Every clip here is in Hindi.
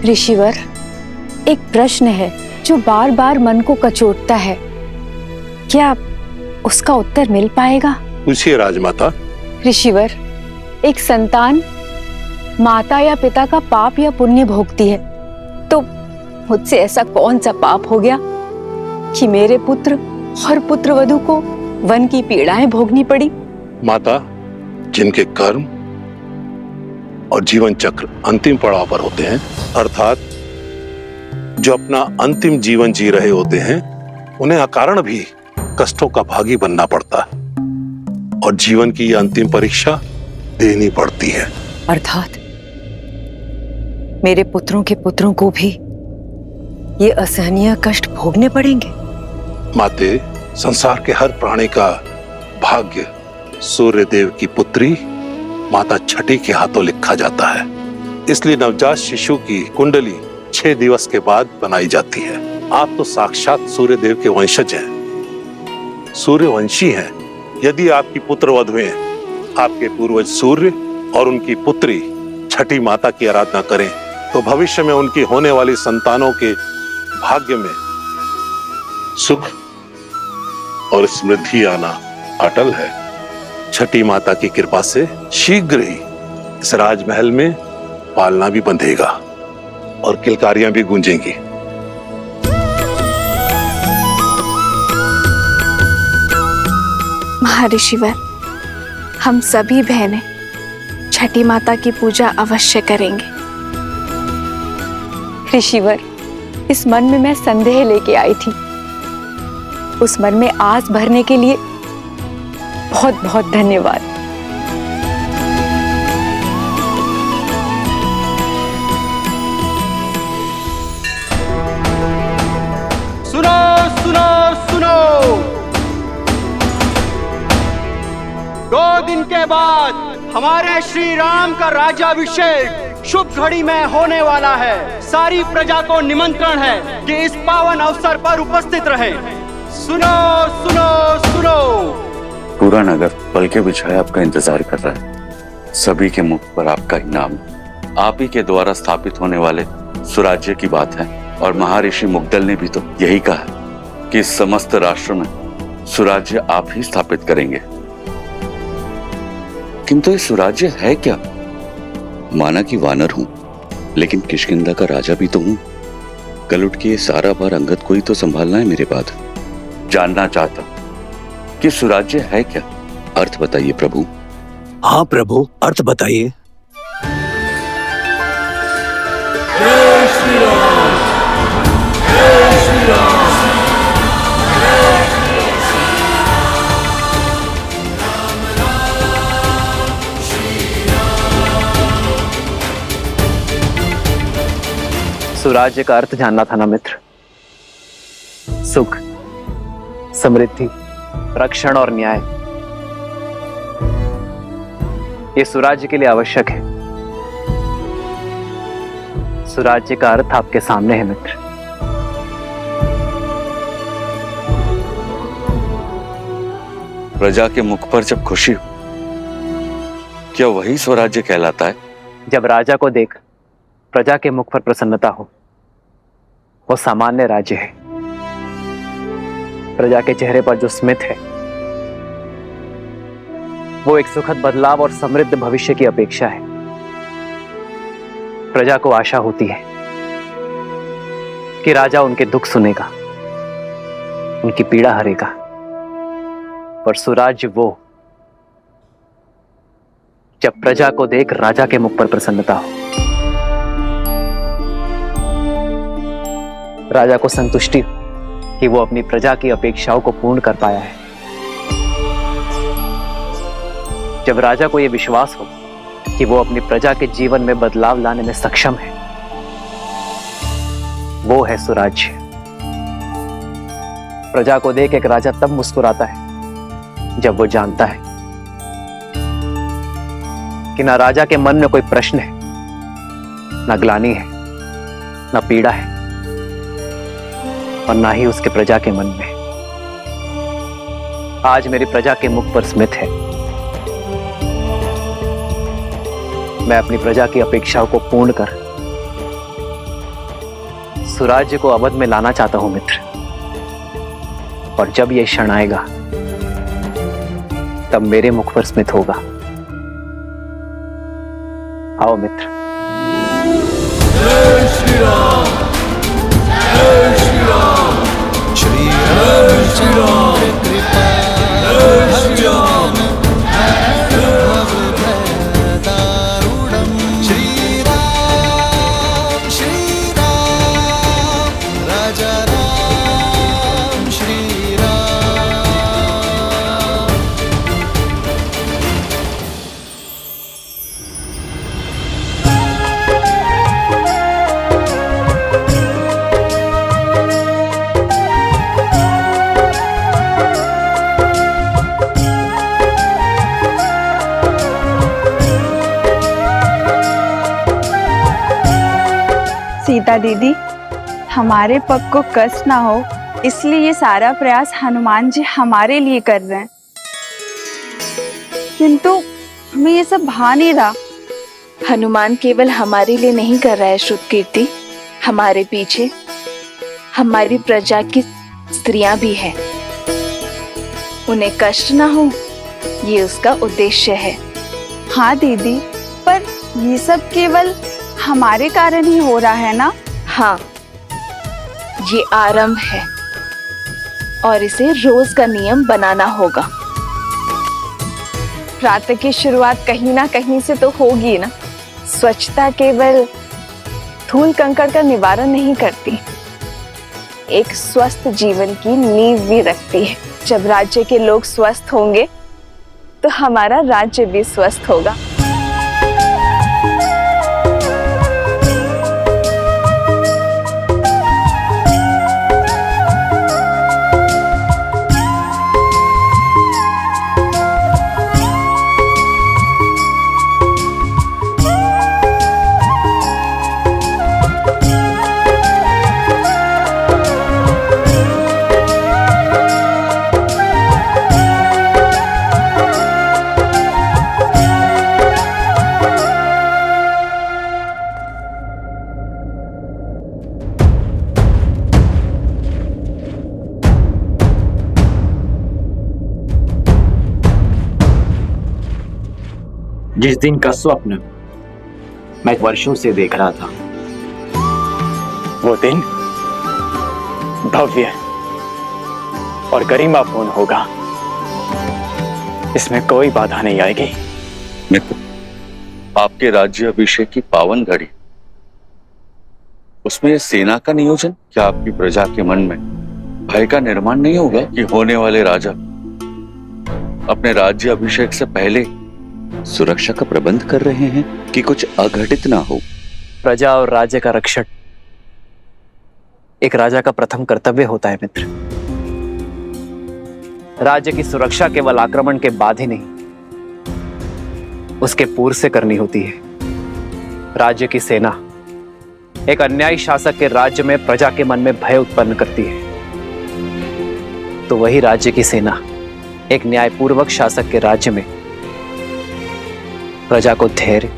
ऋषिवर, एक प्रश्न है जो बार बार मन को कचोटता है। क्या उसका उत्तर मिल पाएगा? पूछिए राजमाता। ऋषिवर, एक संतान माता या पिता का पाप या पुण्य भोगती है, तो मुझसे ऐसा कौन सा पाप हो गया कि मेरे पुत्र और पुत्रवधू को वन की पीड़ाएं भोगनी पड़ी? माता, जिनके कर्म और जीवन चक्र अंतिम पड़ाव पर होते हैं, अर्थात जो अपना अंतिम जीवन जी रहे होते हैं, उन्हें अकारण भी कष्टों का भागी बनना पड़ता है और जीवन की यह अंतिम परीक्षा देनी पड़ती है। अर्थात मेरे पुत्रों के पुत्रों को भी ये असहनीय कष्ट भोगने पड़ेंगे? माते, संसार के हर प्राणी का भाग्य सूर्य देव की पुत्री माता छठी के हाथों लिखा जाता है। इसलिए नवजात शिशु की कुंडली 6 दिवस के बाद बनाई जाती है। आप तो साक्षात सूर्य देव के वंशज हैं, सूर्यवंशी हैं। यदि आपकी पुत्र वधुएं आपके पूर्वज सूर्य और उनकी पुत्री छठी माता की आराधना करें, तो भविष्य में उनकी होने वाली संतानों के भाग्य में सुख और समृद्धि आना अटल है। छठी माता की कृपा से शीघ्र ही इस राजमहल में पालना भी बंधेगा और किलकारियां भी गूंजेंगी। महर्षिवर, हम सभी बहनें छठी माता की पूजा अवश्य करेंगे। ऋषिवर, इस मन में मैं संदेह लेके आई थी, उस मन में आस भरने के लिए बहुत बहुत धन्यवाद। सुनो सुनो सुनो, 2 दिन के बाद हमारे श्री राम का राज्याभिषेक शुभ घड़ी में होने वाला है। सारी प्रजा को निमंत्रण है कि इस पावन अवसर पर उपस्थित रहे। सुनो सुनो सुनो। पूरा नगर पलके बिछाए आपका इंतजार कर रहा है। सभी के मुख पर आपका ही नाम, आप ही के द्वारा स्थापित होने वाले सुराज्य की बात है। और महर्षि मुग्दल ने भी तो यही कहा कि इस समस्त राष्ट्र में सुराज्य आप ही स्थापित करेंगे। किंतु ये सुराज्य है क्या? माना कि वानर हूं, लेकिन किष्किंधा का राजा भी तो हूं। कल उठ के ये सारा भार अंगद को ही तो संभालना है मेरे बाद। जानना चाहता कि सुराज्य है क्या? अर्थ बताइए प्रभु। हाँ प्रभु, अर्थ बताइए। जय श्री राम, जय श्री राम। सुराज्य का अर्थ जानना था ना मित्र। सुख, समृद्धि, रक्षण और न्याय, ये सुराज्य के लिए आवश्यक है। सुराज्य का अर्थ आपके सामने है मित्र। प्रजा के मुख पर जब खुशी हो, क्या वही स्वराज्य कहलाता है? जब राजा को देख प्रजा के मुख पर प्रसन्नता हो, वो सामान्य राज्य है। प्रजा के चेहरे पर जो स्मित है, वो एक सुखद बदलाव और समृद्ध भविष्य की अपेक्षा है। प्रजा को आशा होती है कि राजा उनके दुख सुनेगा, उनकी पीड़ा हरेगा। पर सुराज्य वो जब प्रजा को देख राजा के मुख पर प्रसन्नता हो, राजा को संतुष्टि हो कि वो अपनी प्रजा की अपेक्षाओं को पूर्ण कर पाया है। जब राजा को यह विश्वास हो कि वो अपनी प्रजा के जीवन में बदलाव लाने में सक्षम है, वो है सुराज्य। प्रजा को देख एक राजा तब मुस्कुराता है जब वो जानता है कि ना राजा के मन में कोई प्रश्न है, ना ग्लानि है, ना पीड़ा है, और ना ही उसके प्रजा के मन में। आज मेरी प्रजा के मुख पर स्मित है। मैं अपनी प्रजा की अपेक्षाओं को पूर्ण कर सुराज्य को अवध में लाना चाहता हूं मित्र। और जब यह क्षण आएगा तब मेरे मुख पर स्मित होगा। आओ मित्र। जय श्री राम, जय श्री राम, श्री राम, श्री राम, जय श्री राम, श्री राम, श्री राम, राजा राम, श्री राम। सीता दीदी, हमारे पग को कष्ट ना हो इसलिए ये सारा प्रयास हनुमान जी हमारे लिए कर रहे हैं, किंतु हमें ये सब भा नहीं रहा। हनुमान केवल हमारे लिए नहीं कर रहा है श्रुतकीर्ति, हमारे पीछे हमारी प्रजा की स्त्रियां भी हैं। उन्हें कष्ट ना हो ये उसका उद्देश्य है। हाँ दीदी, पर ये सब केवल हमारे कारण ही हो रहा है ना? हाँ, ये आरंभ है और इसे रोज का नियम बनाना होगा। प्रातः की शुरुआत कहीं ना कहीं से तो होगी ना। स्वच्छता केवल धूल कंकड़ का निवारण नहीं करती, एक स्वस्थ जीवन की नींव भी रखती है। जब राज्य के लोग स्वस्थ होंगे तो हमारा राज्य भी स्वस्थ होगा। जिस दिन का स्वप्न मैं वर्षों से देख रहा था, वो दिन भव्य और गरिमापूर्ण होगा। इसमें कोई बाधा नहीं आएगी। मित्र, आपके राज्य अभिषेक की पावन घड़ी, उसमें सेना का नियोजन, क्या आपकी प्रजा के मन में भय का निर्माण नहीं होगा कि होने वाले राजा अपने राज्य अभिषेक से पहले सुरक्षा का प्रबंध कर रहे हैं कि कुछ अघटित ना हो? प्रजा और राज्य का रक्षण एक राजा का प्रथम कर्तव्य होता है मित्र। राज्य की सुरक्षा केवल आक्रमण के बाद ही नहीं, उसके पूर्व से करनी होती है। राज्य की सेना एक अन्यायी शासक के राज्य में प्रजा के मन में भय उत्पन्न करती है, तो वही राज्य की सेना एक न्यायपूर्वक शासक के राज्य में प्रजा को धैर्य,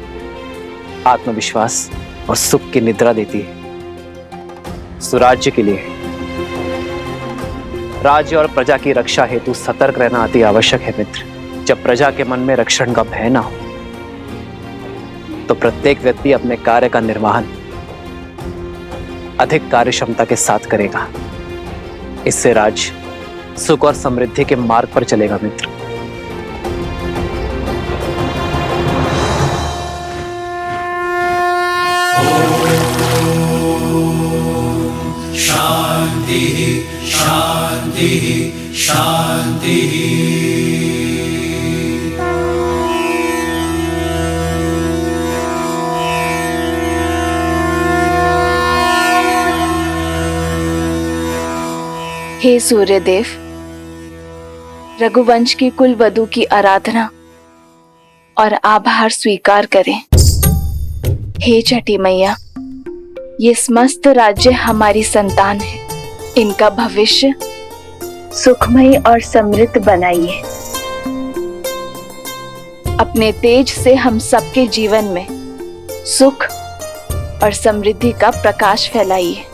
आत्मविश्वास और सुख की निद्रा देती है। सुराज्य के लिए राज्य और प्रजा की रक्षा हेतु सतर्क रहना अति आवश्यक है मित्र। जब प्रजा के मन में रक्षण का भय ना हो तो प्रत्येक व्यक्ति अपने कार्य का निर्वहन अधिक कार्यक्षमता के साथ करेगा। इससे राज्य सुख और समृद्धि के मार्ग पर चलेगा मित्र। शांति शांति शांति। हे सूर्यदेव, रघुवंश की कुल वधु की आराधना और आभार स्वीकार करें। हे छठी मैया, ये समस्त राज्य हमारी संतान है, इनका भविष्य सुखमय और समृद्ध बनाइए। अपने तेज से हम सबके जीवन में सुख और समृद्धि का प्रकाश फैलाइए।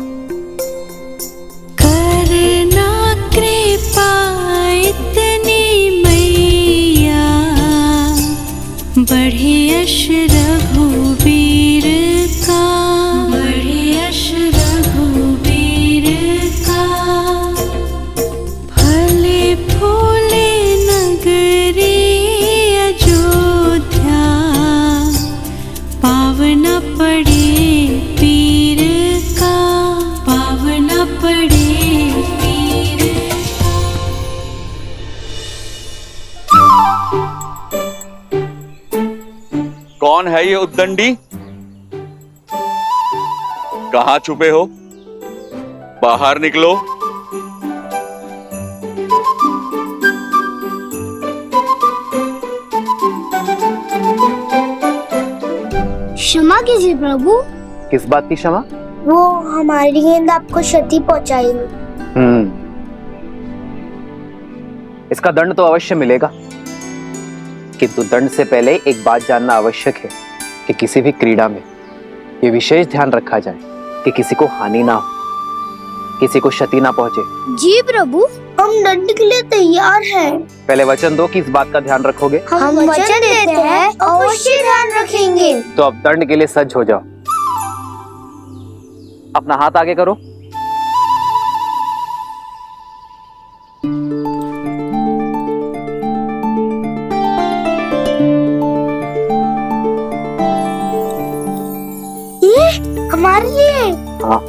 बढ़े यश रघुवीर का, बढ़े यश रघुवीर का। फले फूले नगरी अयोध्या, पावन पड़े पीर का, पावन पड़े पीर। कौन है ये उद्दंडी? कहां छुपे हो? बाहर निकलो। क्षमा कीजिए प्रभु। किस बात की क्षमा? वो हमारी गेंद आपको क्षति पहुंचाई। इसका दंड तो अवश्य मिलेगा, किंतु दंड से पहले एक बात जानना आवश्यक है कि किसी भी क्रीड़ा में ये विशेष ध्यान रखा जाए कि किसी को हानि ना हो, किसी को क्षति ना पहुंचे। जी प्रभु, हम दंड के लिए तैयार हैं। पहले वचन दो कि इस बात का ध्यान रखोगे। हम वचन देते हैं, अवश्य ध्यान रखेंगे। तो अब दंड के लिए सज्ज हो जाओ। अपना हाथ आगे करो। ये हमारे लिए? हाँ,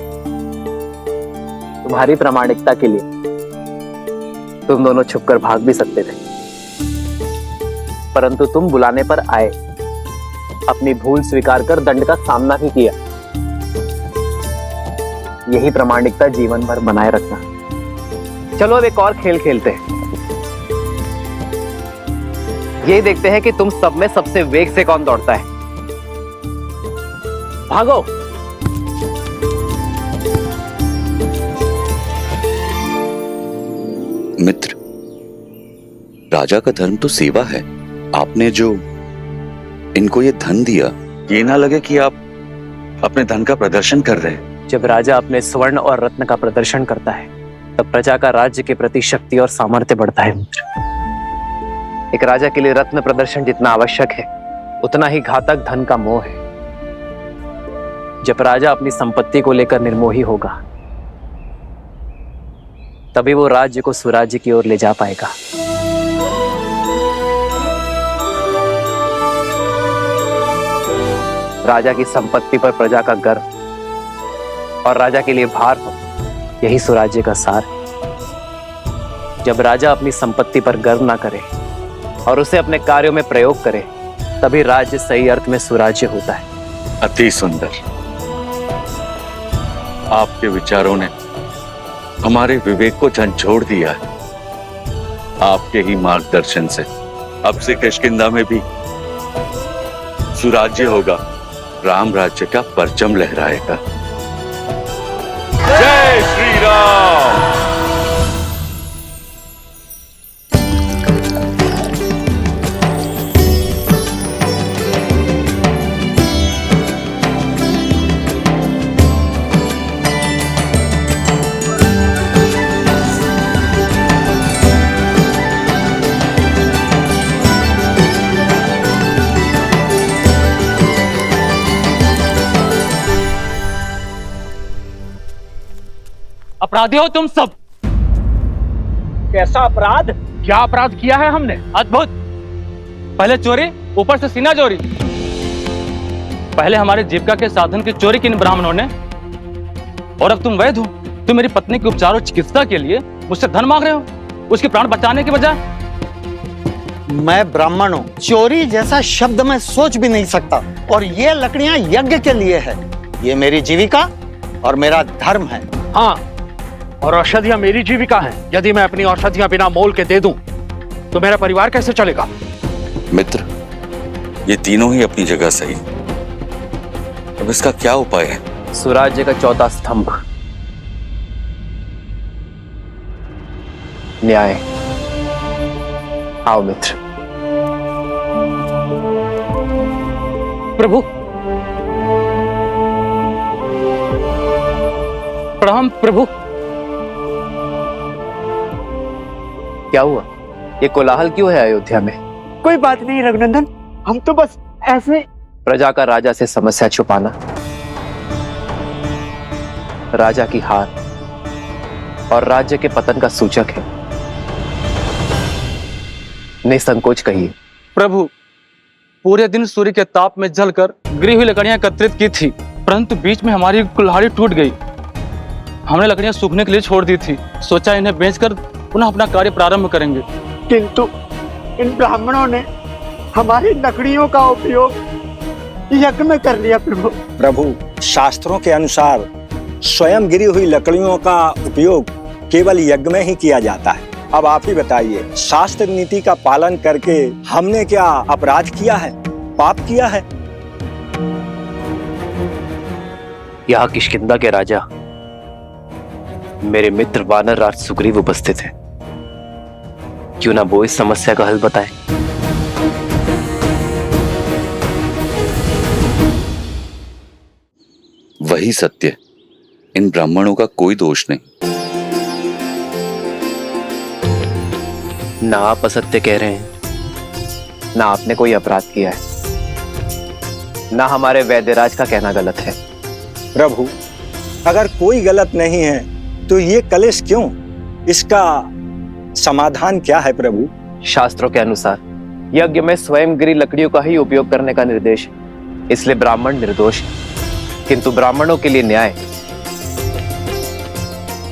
तुम्हारी प्रामाणिकता के लिए। तुम दोनों छुपकर भाग भी सकते थे, परंतु तुम बुलाने पर आए, अपनी भूल स्वीकार कर दंड का सामना भी किया। यही प्रामाणिकता जीवन भर बनाए रखना। चलो अब एक और खेल खेलते हैं। ये देखते हैं कि तुम सब में सबसे वेग से कौन दौड़ता है। भागो। मित्र, राजा का धर्म तो सेवा है। आपने जो इनको ये धन दिया, ये ना लगे कि आप अपने धन का प्रदर्शन कर रहे हैं। जब राजा अपने स्वर्ण और रत्न का प्रदर्शन करता है, तब प्रजा का राज्य के प्रति शक्ति और सामर्थ्य बढ़ता है। मित्र, एक राजा के लिए रत्न प्रदर्शन जितना आवश्यक है, उतना ही घातक धन का मोह है। जब राजा अपनी संपत्ति को लेकर निर्मोही होगा, तभी वो राज्य को सुराज्य की ओर ले जा पाएगा। राजा की संपत्ति पर प्रजा का गर्व और राजा के लिए भार हो, यही सुराज्य का सार है। जब राजा अपनी संपत्ति पर गर्व ना करे और उसे अपने कार्यों में प्रयोग करे, तभी राज्य सही अर्थ में सुराज्य होता है। अति सुंदर। आपके विचारों ने हमारे विवेक को झंझोड़ दिया है। आपके ही मार्गदर्शन से अब से किष्किंधा में भी सुराज्य होगा, राम राज्य का परचम लहराएगा। जय श्री राम। अपराधी हो तुम सब। कैसा अपराध? क्या अपराध किया है हमने? अद्भुत। पहले चोरी, ऊपर से सीना चोरी। पहले हमारे जीविका के साधन की चोरी की इन ब्राह्मणों ने, और अब तुम वैद्य हो। तुम मेरी पत्नी के उपचार और चिकित्सा के लिए मुझसे धन मांग रहे हो, उसके प्राण बचाने के बजाय। मैं ब्राह्मण हूँ, चोरी जैसा शब्द मैं सोच भी नहीं सकता। और ये लकड़ियां यज्ञ के लिए है। ये मेरी जीविका और मेरा धर्म है। हाँ, और औषधियां मेरी जीविका है। यदि मैं अपनी औषधियां बिना मोल के दे दूं, तो मेरा परिवार कैसे चलेगा? मित्र, ये तीनों ही अपनी जगह सही। अब इसका क्या उपाय है? सुराज्य का चौथा स्तंभ, न्याय। आओ मित्र। प्रभु, प्रणाम प्रभु। क्या हुआ? ये कोलाहल क्यों है अयोध्या में? कोई बात नहीं रघुनंदन, हम तो बस ऐसे प्रजा का राजा से समस्या छुपाना राजा की हार और राज्य के पतन का सूचक है। निसंकोच कहिए। प्रभु, पूरे दिन सूर्य के ताप में जलकर गिरी हुई लकड़ियां एकत्रित की थी, परंतु बीच में हमारी कुल्हाड़ी टूट गई। हमने लकड़ियां सूखने के लिए छोड़ दी थी, सोचा इन्हें बेचकर पुनः अपना कार्य प्रारंभ करेंगे, किंतु इन ब्राह्मणों ने हमारी लकड़ियों का उपयोग यज्ञ में कर लिया। प्रभु, शास्त्रों के अनुसार स्वयं गिरी हुई लकड़ियों का उपयोग केवल यज्ञ में ही किया जाता है। अब आप ही बताइए, शास्त्र नीति का पालन करके हमने क्या अपराध किया है, पाप किया है? यहाँ किष्किंधा के राजा मेरे मित्र वानर राज सुग्रीव उपस्थित है, क्यों ना वो इस समस्या का हल बताए। वही सत्य, इन ब्राह्मणों का कोई दोष नहीं। ना आप असत्य कह रहे हैं, ना आपने कोई अपराध किया है, ना हमारे वैद्यराज का कहना गलत है। प्रभु, अगर कोई गलत नहीं है तो ये कलेश क्यों? इसका समाधान क्या है प्रभु? शास्त्रों के अनुसार यज्ञ में स्वयं गिरी लकड़ियों का ही उपयोग करने का निर्देश है, इसलिए ब्राह्मण निर्दोष है। किंतु ब्राह्मणों के लिए न्याय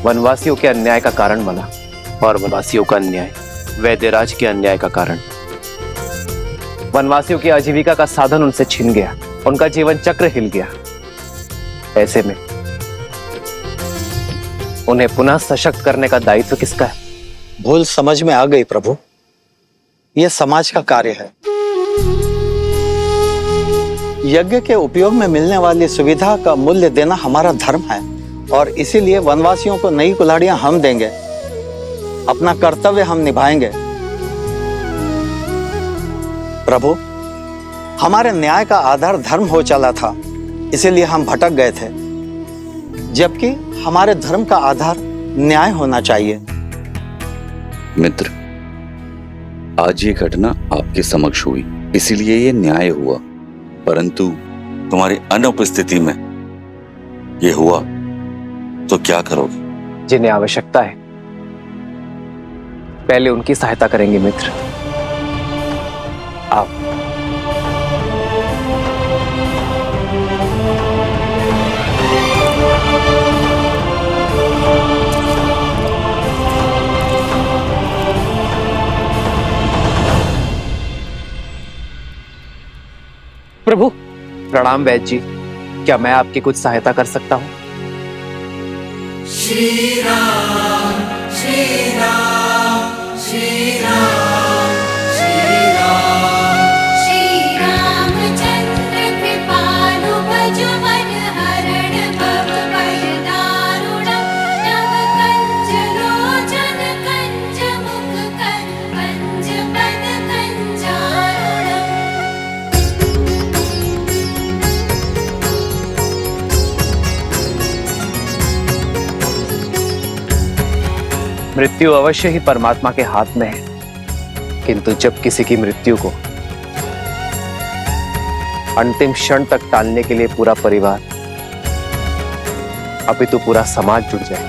वनवासियों के अन्याय का कारण बना, और वनवासियों का अन्याय वैद्यराज के अन्याय का कारण। वनवासियों की आजीविका का साधन उनसे छिन गया, उनका जीवन चक्र हिल गया। ऐसे में उन्हें पुनः सशक्त करने का दायित्व किसका है? भूल समझ में आ गई प्रभु, यह समाज का कार्य है। यज्ञ के उपयोग में मिलने वाली सुविधा का मूल्य देना हमारा धर्म है, और इसीलिए वनवासियों को नई कुल्हाड़ियां हम देंगे, अपना कर्तव्य हम निभाएंगे। प्रभु, हमारे न्याय का आधार धर्म हो चला था, इसीलिए हम भटक गए थे, जबकि हमारे धर्म का आधार न्याय होना चाहिए। मित्र, आज ये घटना आपके समक्ष हुई, इसीलिए ये न्याय हुआ, परंतु तुम्हारी अनुपस्थिति में ये हुआ तो क्या करोगे? जिन्हें आवश्यकता है पहले उनकी सहायता करेंगे मित्र। आप प्रभु। प्रणाम वैद्य जी, क्या मैं आपकी कुछ सहायता कर सकता हूँ? श्री राम श्री राम श्री राम श्री राम श्री रामचंद्र कृपालु भज मन हरण भव भय दारुणं नव कंज लोचन कंज मुख कंज पद कंजारुणम्। मृत्यु अवश्य ही परमात्मा के हाथ में है, किंतु जब किसी की मृत्यु को अंतिम क्षण तक टालने के लिए पूरा परिवार अपितु पूरा समाज जुट जाए,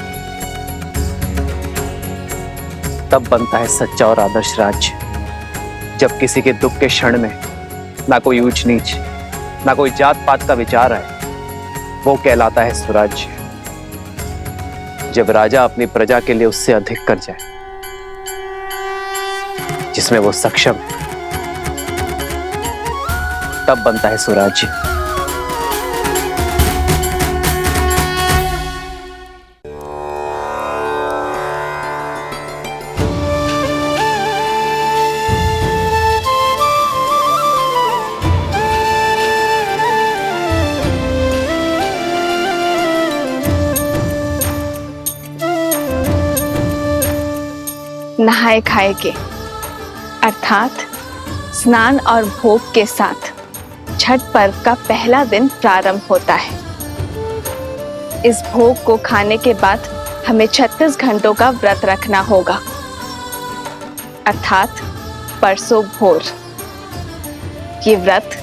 तब बनता है सच्चा और आदर्श राज्य। जब किसी के दुख के क्षण में ना कोई ऊंच नीच, ना कोई जात पात का विचार आए, वो कहलाता है स्वराज्य। जब राजा अपनी प्रजा के लिए उससे अधिक कर जाए, जिसमें वो सक्षम है, तब बनता है स्वराज्य। नहाए खाए के अर्थात स्नान और भोग के साथ छठ पर्व का पहला दिन प्रारंभ होता है। इस भोग को खाने के बाद हमें 36 घंटों का व्रत रखना होगा, अर्थात परसों भोर। ये व्रत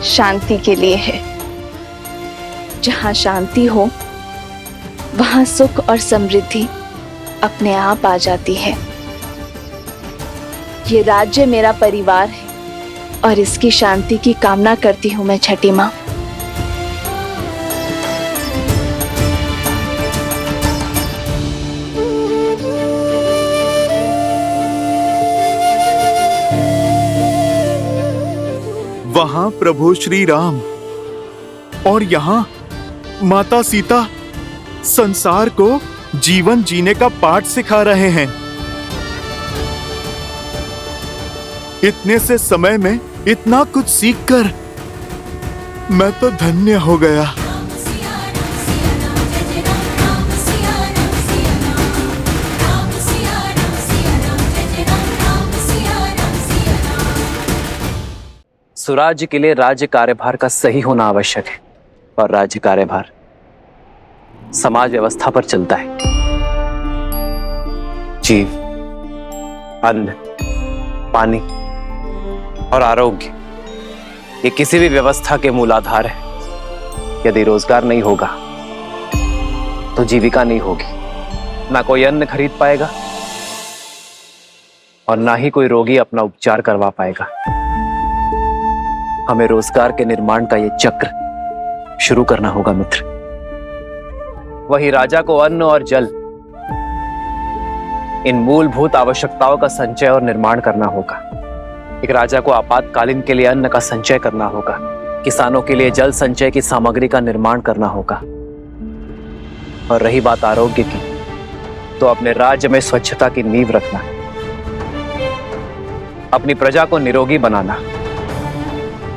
शांति के लिए है। जहां शांति हो वहां सुख और समृद्धि अपने आप आ जाती है। ये राज्य मेरा परिवार है और इसकी शांति की कामना करती हूँ मैं छठी माँ। वहां प्रभु श्री राम और यहाँ माता सीता संसार को जीवन जीने का पाठ सिखा रहे हैं। इतने से समय में इतना कुछ सीखकर मैं तो धन्य हो गया। सुराज्य के लिए राज्य कार्यभार का सही होना आवश्यक है और राज्य कार्यभार समाज व्यवस्था पर चलता है। जीव, अन्न, पानी और आरोग्य ये किसी भी व्यवस्था के मूलाधार है। यदि रोजगार नहीं होगा तो जीविका नहीं होगी, ना कोई अन्न खरीद पाएगा और ना ही कोई रोगी अपना उपचार करवा पाएगा। हमें रोजगार के निर्माण का ये चक्र शुरू करना होगा मित्र। वही राजा को अन्न और जल, इन मूलभूत आवश्यकताओं का संचय और निर्माण करना होगा। एक राजा को आपातकालीन के लिए अन्न का संचय करना होगा, किसानों के लिए जल संचय की सामग्री का निर्माण करना होगा। और रही बात आरोग्य की, तो अपने राज्य में स्वच्छता की नींव रखना, अपनी प्रजा को निरोगी बनाना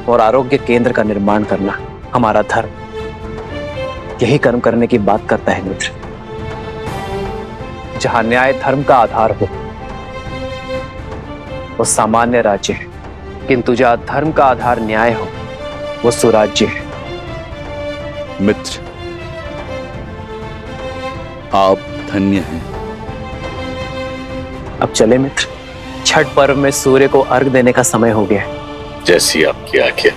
और आरोग्य केंद्र का निर्माण करना हमारा धर्म यही कर्म करने की बात करता है मित्र। जहां न्याय धर्म का आधार हो वो सामान्य राज्य है, किंतु जहां धर्म का आधार न्याय हो वो सुराज्य है। मित्र, आप धन्य हैं। अब चले मित्र, छठ पर्व में सूर्य को अर्घ देने का समय हो गया है। जैसी आपकी आज्ञा।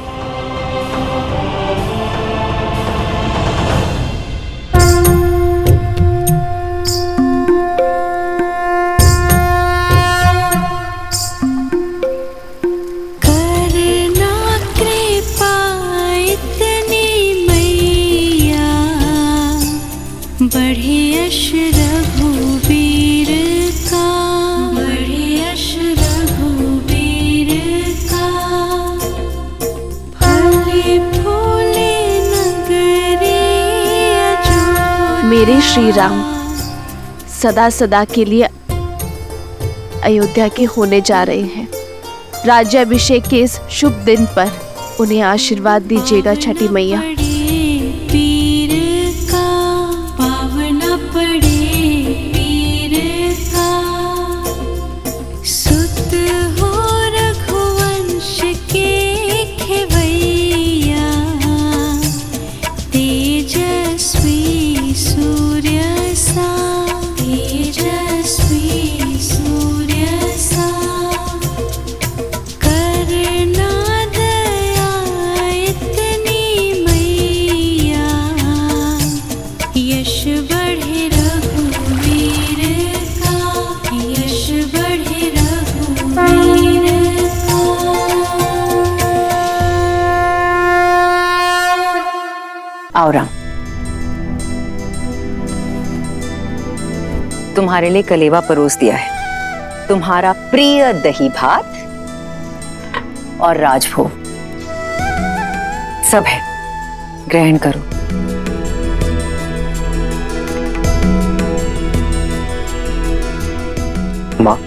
मेरे श्री राम सदा सदा के लिए अयोध्या के होने जा रहे हैं। राज्याभिषेक के इस शुभ दिन पर उन्हें आशीर्वाद दीजिएगा छठी मैया। आओ राम, तुम्हारे लिए कलेवा परोस दिया है। तुम्हारा प्रिय दही भात और राजभोग सब है, ग्रहण करो। माँ,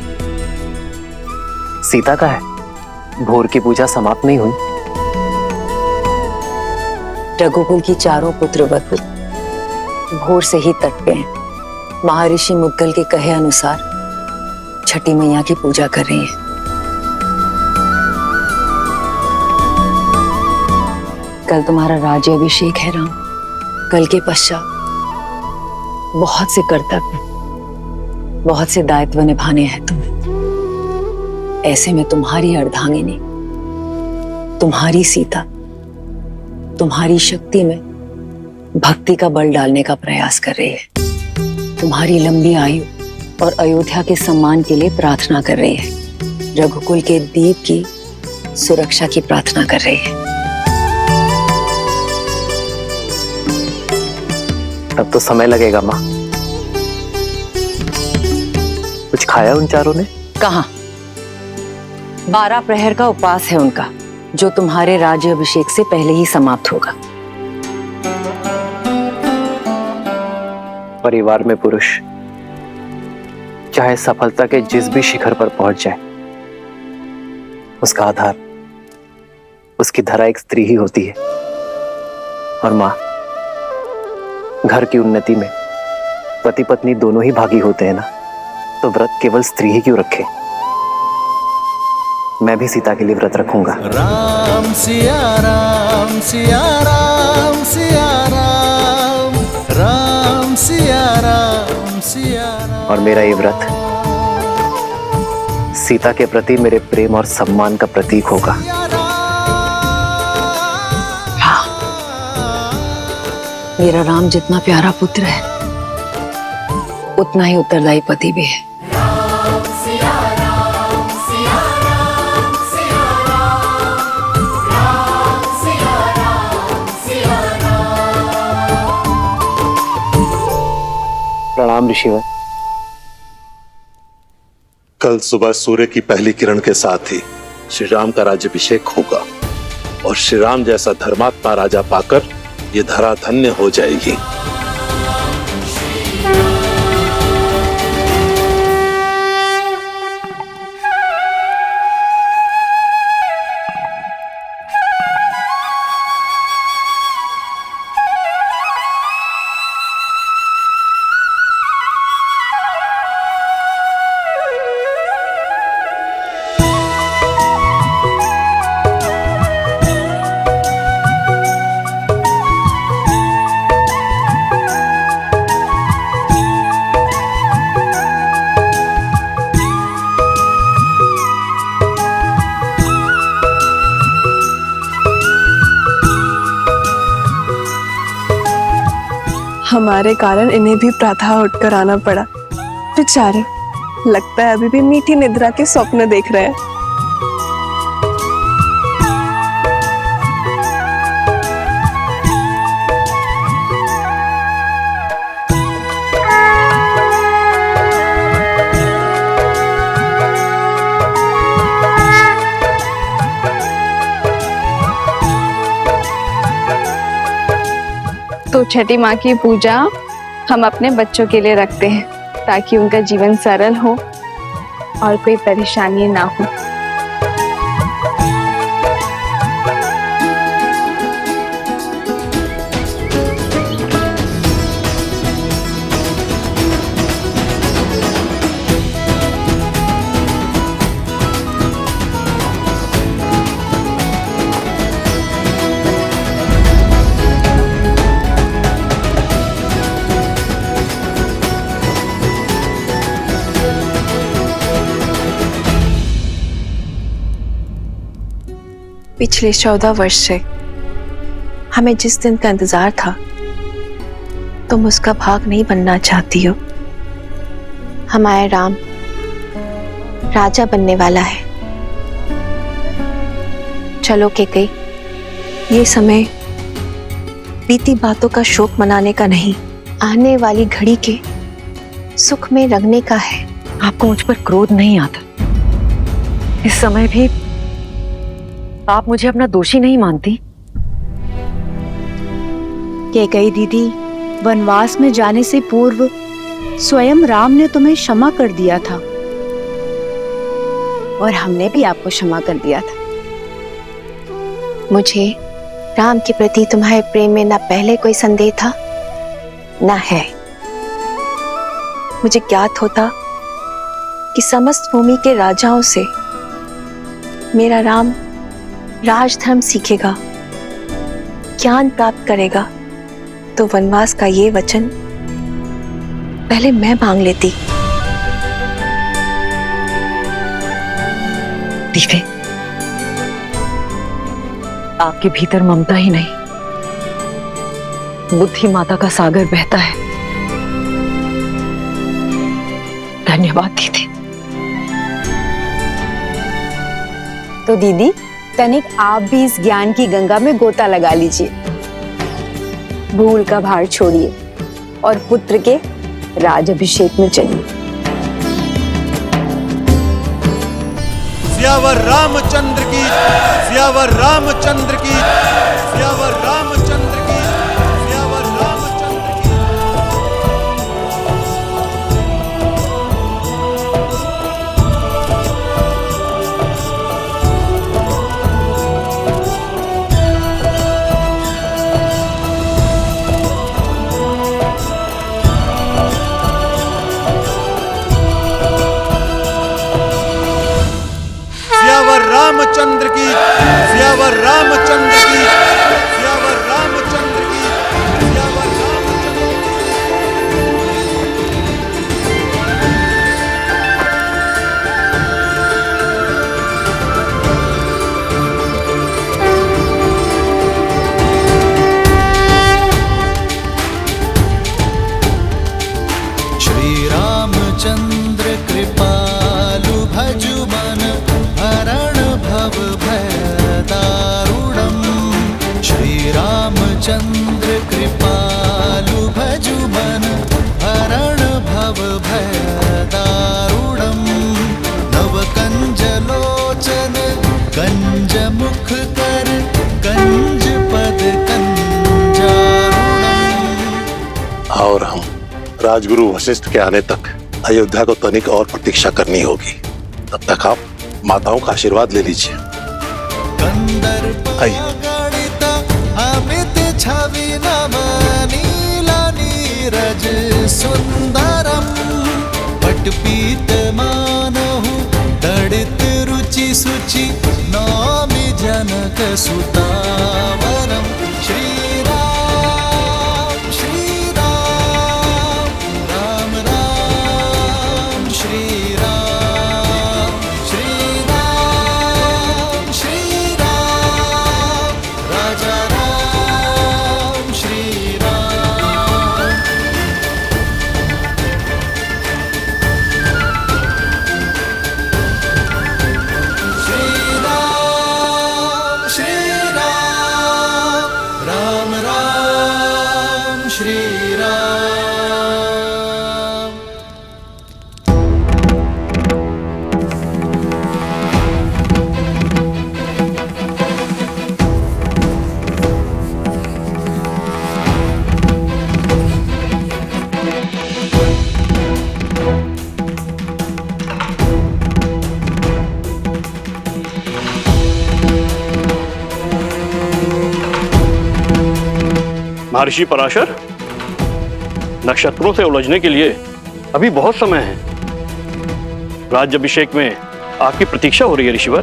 सीता का है, भोर की पूजा समाप्त नहीं हुई। रघुकुल की चारों पुत्र वधु भोर से ही तट पे हैं। महर्षि मुद्गल के कहे अनुसार छठी मैया की पूजा कर रही हैं। कल तुम्हारा राज्याभिषेक है राम। कल के पश्चात बहुत से कर्तव्य, बहुत से दायित्व निभाने हैं तुम्हें। ऐसे में तुम्हारी अर्धांगिनी, तुम्हारी सीता तुम्हारी शक्ति में भक्ति का बल डालने का प्रयास कर रही है। तुम्हारी लंबी आयु और अयोध्या के सम्मान के लिए प्रार्थना कर रही है। रघुकुल के दीप की सुरक्षा की प्रार्थना कर रही है। तब तो समय लगेगा माँ। कुछ खाया उन चारों ने? कहाँ? 12 प्रहर का उपवास है उनका, जो तुम्हारे राज्य अभिषेक से पहले ही समाप्त होगा। परिवार में पुरुष चाहे सफलता के जिस भी शिखर पर पहुंच जाए, उसका आधार, उसकी धरा एक स्त्री ही होती है। और मां, घर की उन्नति में पति पत्नी दोनों ही भागी होते हैं ना, तो व्रत केवल स्त्री ही क्यों रखे? मैं भी सीता के लिए व्रत रखूंगा। राम सिया राम सिया राम सिया राम, राम सिया राम सिया राम। और मेरा ये व्रत सीता के प्रति मेरे प्रेम और सम्मान का प्रतीक होगा। हाँ, मेरा राम जितना प्यारा पुत्र है, उतना ही उत्तरदायी पति भी है। प्रणाम ऋषिवर। कल सुबह सूर्य की पहली किरण के साथ ही श्री राम का राज्याभिषेक होगा और श्री राम जैसा धर्मात्मा राजा पाकर ये धरा धन्य हो जाएगी। हमारे कारण इन्हें भी प्रातः उठकर आना पड़ा। बेचारे, लगता है अभी भी मीठी निद्रा के स्वप्न देख रहे हैं। तो छठी माँ की पूजा हम अपने बच्चों के लिए रखते हैं, ताकि उनका जीवन सरल हो और कोई परेशानी ना हो। पिछले 14 वर्ष से हमें जिस दिन का इंतजार था, तुम उसका भाग नहीं बनना चाहती हो। हमारा राम राजा बनने वाला है। चलो कैकेयी, ये समय बीती बातों का शोक मनाने का नहीं, आने वाली घड़ी के सुख में रंगने का है। आपको मुझ पर क्रोध नहीं आता? इस समय भी आप मुझे अपना दोषी नहीं मानती? कैकेयी दीदी, वनवास में जाने से पूर्व स्वयं राम ने तुम्हें क्षमा कर दिया था और हमने भी आपको क्षमा कर दिया था। मुझे राम के प्रति तुम्हारे प्रेम में ना पहले कोई संदेह था ना है। मुझे ज्ञात होता कि समस्त भूमि के राजाओं से मेरा राम राजधर्म सीखेगा, ज्ञान प्राप्त करेगा, तो वनवास का ये वचन पहले मैं मांग लेती। दीवे, आपके भीतर ममता ही नहीं, बुद्धि माता का सागर बहता है। धन्यवाद दीदी। तो दीदी तनिक आप भी इस ज्ञान की गंगा में गोता लगा लीजिए, भूल का भार छोड़िए और पुत्र के राज अभिषेक में चलिए। सियावर रामचंद्र की, सियावर रामचंद्र की, सियावर रामचंद्र की, सियावर रामचंद्र की। सियावर रामचंद्र की, सियावर रामचंद्र की, सियावर रामचंद्र की, सियावर रामचंद्र श्री रामचंद्र कृपालु भजु मन हरण भव भय दारुणम्। श्री रामचंद्र कृपालु भजु मन हरण भव भय दारुणम्। नव कंज लोचन कंज मुख कर कंज पद कंजारुणम्। और हम राजगुरु वशिष्ठ के आने तक अयोध्या को तनिक और प्रतीक्षा करनी होगी। तब तक आप माताओं का आशीर्वाद ले लीजिए। आइए। अमित छवि नव नीला नीरज सुंदरम। पटपीत मानहु तड़ित रुचि सुचि नौमि जनक सुतावरम। श्री राम श्री राम राम राम श्री राम श्री राम श्री राम राजा राम श्री राम। श्री राम श्री राम राम राम श्री राम। महर्षि पराशर, नक्षत्रों से उलझने के लिए अभी बहुत समय है। राज्याभिषेक में आपकी प्रतीक्षा हो रही है ऋषिवर।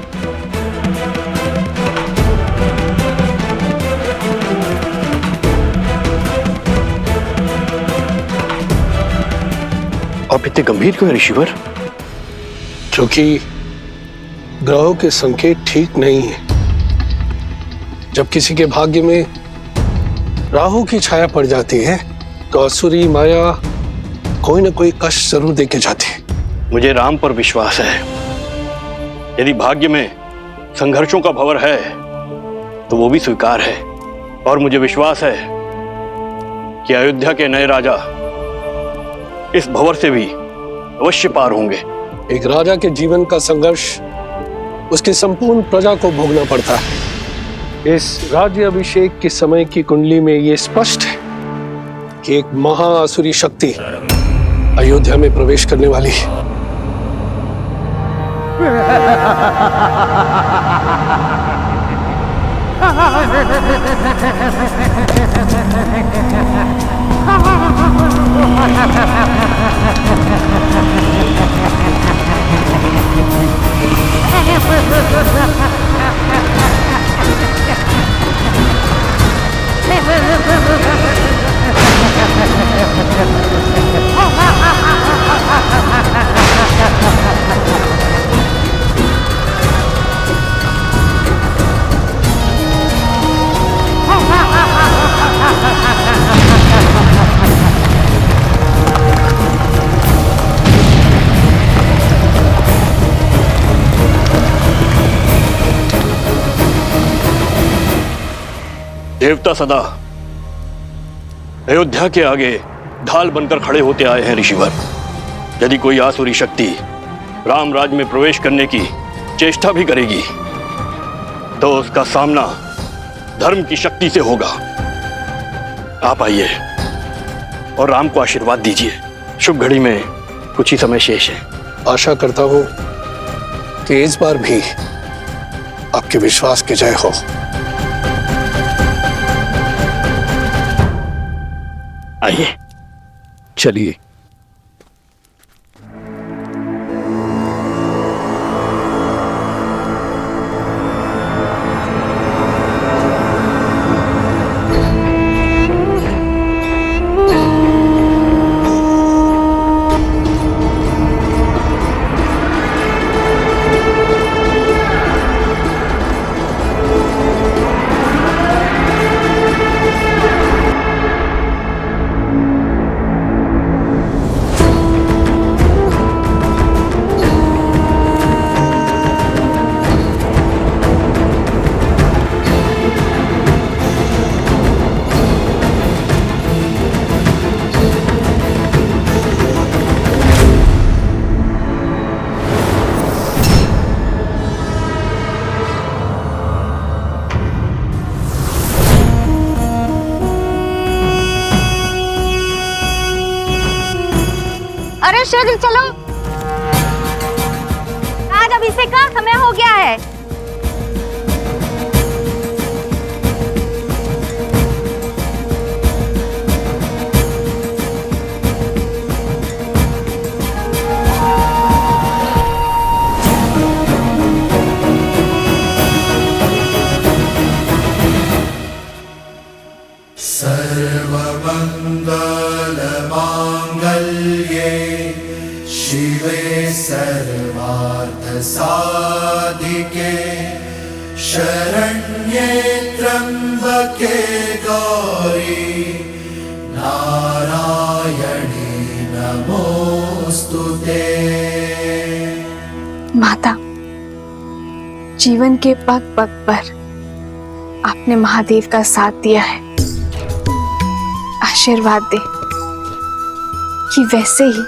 आप इतने गंभीर क्यों हैं ऋषिवर? क्योंकि ग्रहों के संकेत ठीक नहीं है। जब किसी के भाग्य में राहु की छाया पड़ जाती है तो असुरी माया कोई न कोई कष्ट जरूर देके जाती है। मुझे राम पर विश्वास है। यदि भाग्य में संघर्षों का भंवर है तो वो भी स्वीकार है। और मुझे विश्वास है कि अयोध्या के नए राजा इस भंवर से भी अवश्य पार होंगे। एक राजा के जीवन का संघर्ष उसकी संपूर्ण प्रजा को भोगना पड़ता है। इस राज्य अभिषेक के समय की कुंडली में यह स्पष्ट है कि एक महाअसुरी शक्ति अयोध्या में प्रवेश करने वाली है। देवता सदा अयोध्या के आगे ढाल बनकर खड़े होते आए हैं ऋषिवर। यदि कोई आसुरी शक्ति राम राज्य में प्रवेश करने की चेष्टा भी करेगी तो उसका सामना धर्म की शक्ति से होगा। आप आइए और राम को आशीर्वाद दीजिए। शुभ घड़ी में कुछ ही समय शेष है। आशा करता हूं कि इस बार भी आपके विश्वास की जय हो। आइए चलिए। अरे शीघ्र चलो, आज अभिषेक का समय हो गया है। सर्वमंगलमांगल्ये शिवे सर्वार्थसाधिके शरण्ये त्र्यंबके गौरी नारायणी नमोस्तुते। माता, जीवन के पग पग पर आपने महादेव का साथ दिया है। आशीर्वाद दे कि वैसे ही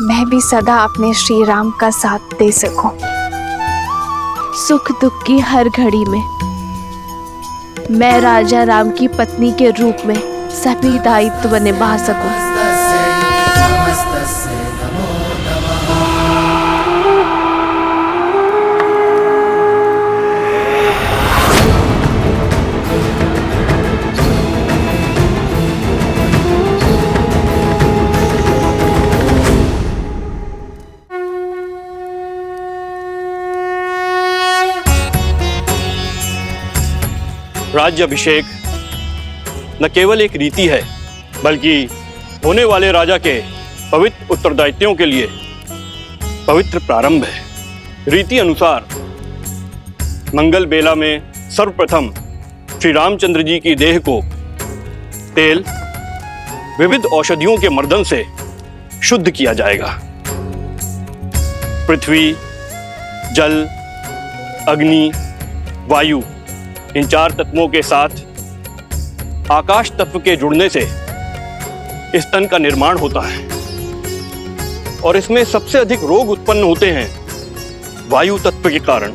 मैं भी सदा अपने श्री राम का साथ दे सकूं। सुख दुख की हर घड़ी में मैं राजा राम की पत्नी के रूप में सभी दायित्व निभा सकूं। राज्याभिषेक न केवल एक रीति है बल्कि होने वाले राजा के पवित्र उत्तरदायित्वों के लिए पवित्र प्रारंभ है। रीति अनुसार मंगल बेला में सर्वप्रथम श्री रामचंद्र जी की देह को तेल विविध औषधियों के मर्दन से शुद्ध किया जाएगा। पृथ्वी, जल, अग्नि, वायु, इन चार तत्वों के साथ आकाश तत्व के जुड़ने से इस तन का निर्माण होता है और इसमें सबसे अधिक रोग उत्पन्न होते हैं वायु तत्व के कारण।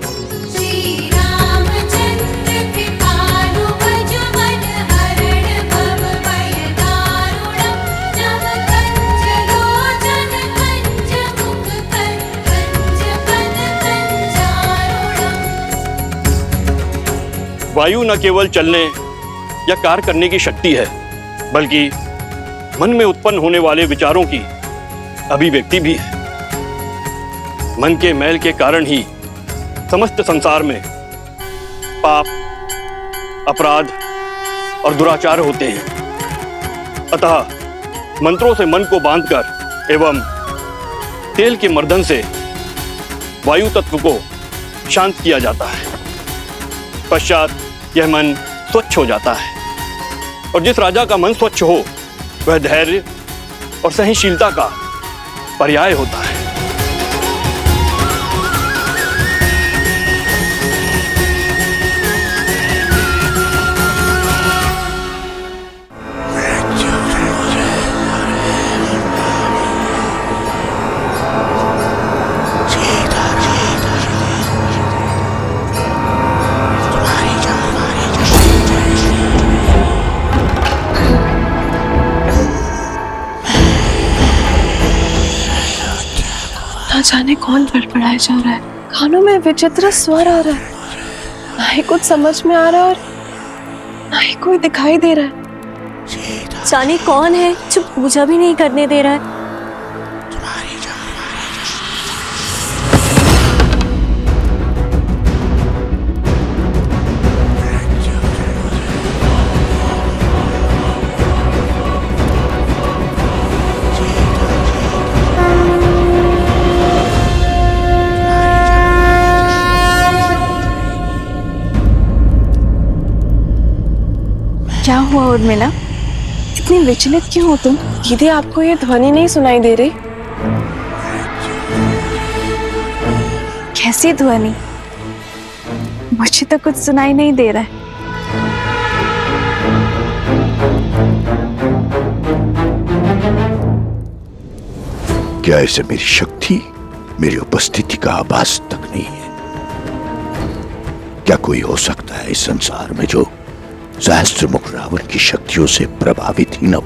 वायु न केवल चलने या कार्य करने की शक्ति है बल्कि मन में उत्पन्न होने वाले विचारों की अभिव्यक्ति भी है। मन के मैल के कारण ही समस्त संसार में पाप, अपराध और दुराचार होते हैं। अतः मंत्रों से मन को बांधकर एवं तेल के मर्दन से वायु तत्व को शांत किया जाता है। पश्चात यह मन स्वच्छ हो जाता है और जिस राजा का मन स्वच्छ हो वह धैर्य और सहनशीलता का पर्याय होता है। ना जाने कौन फड़फड़ाया जा रहा है, कानों में विचित्र स्वर आ रहा है, ना ही कुछ समझ में आ रहा और ना ही कोई दिखाई दे रहा है। जाने कौन है जो पूजा भी नहीं करने दे रहा है। क्या हुआ उर्मिला, इतनी विचलित क्यों हो तुम? दीदी आपको ये ध्वनि नहीं सुनाई दे रही? कैसी ध्वनि? मुझे तो कुछ सुनाई नहीं दे रहा है। क्या ऐसे मेरी शक्ति, मेरी उपस्थिति का आभास तक नहीं है? क्या कोई हो सकता है इस संसार में जो सहस्त्रमुख रावण की शक्तियों से प्रभावित ही न हो?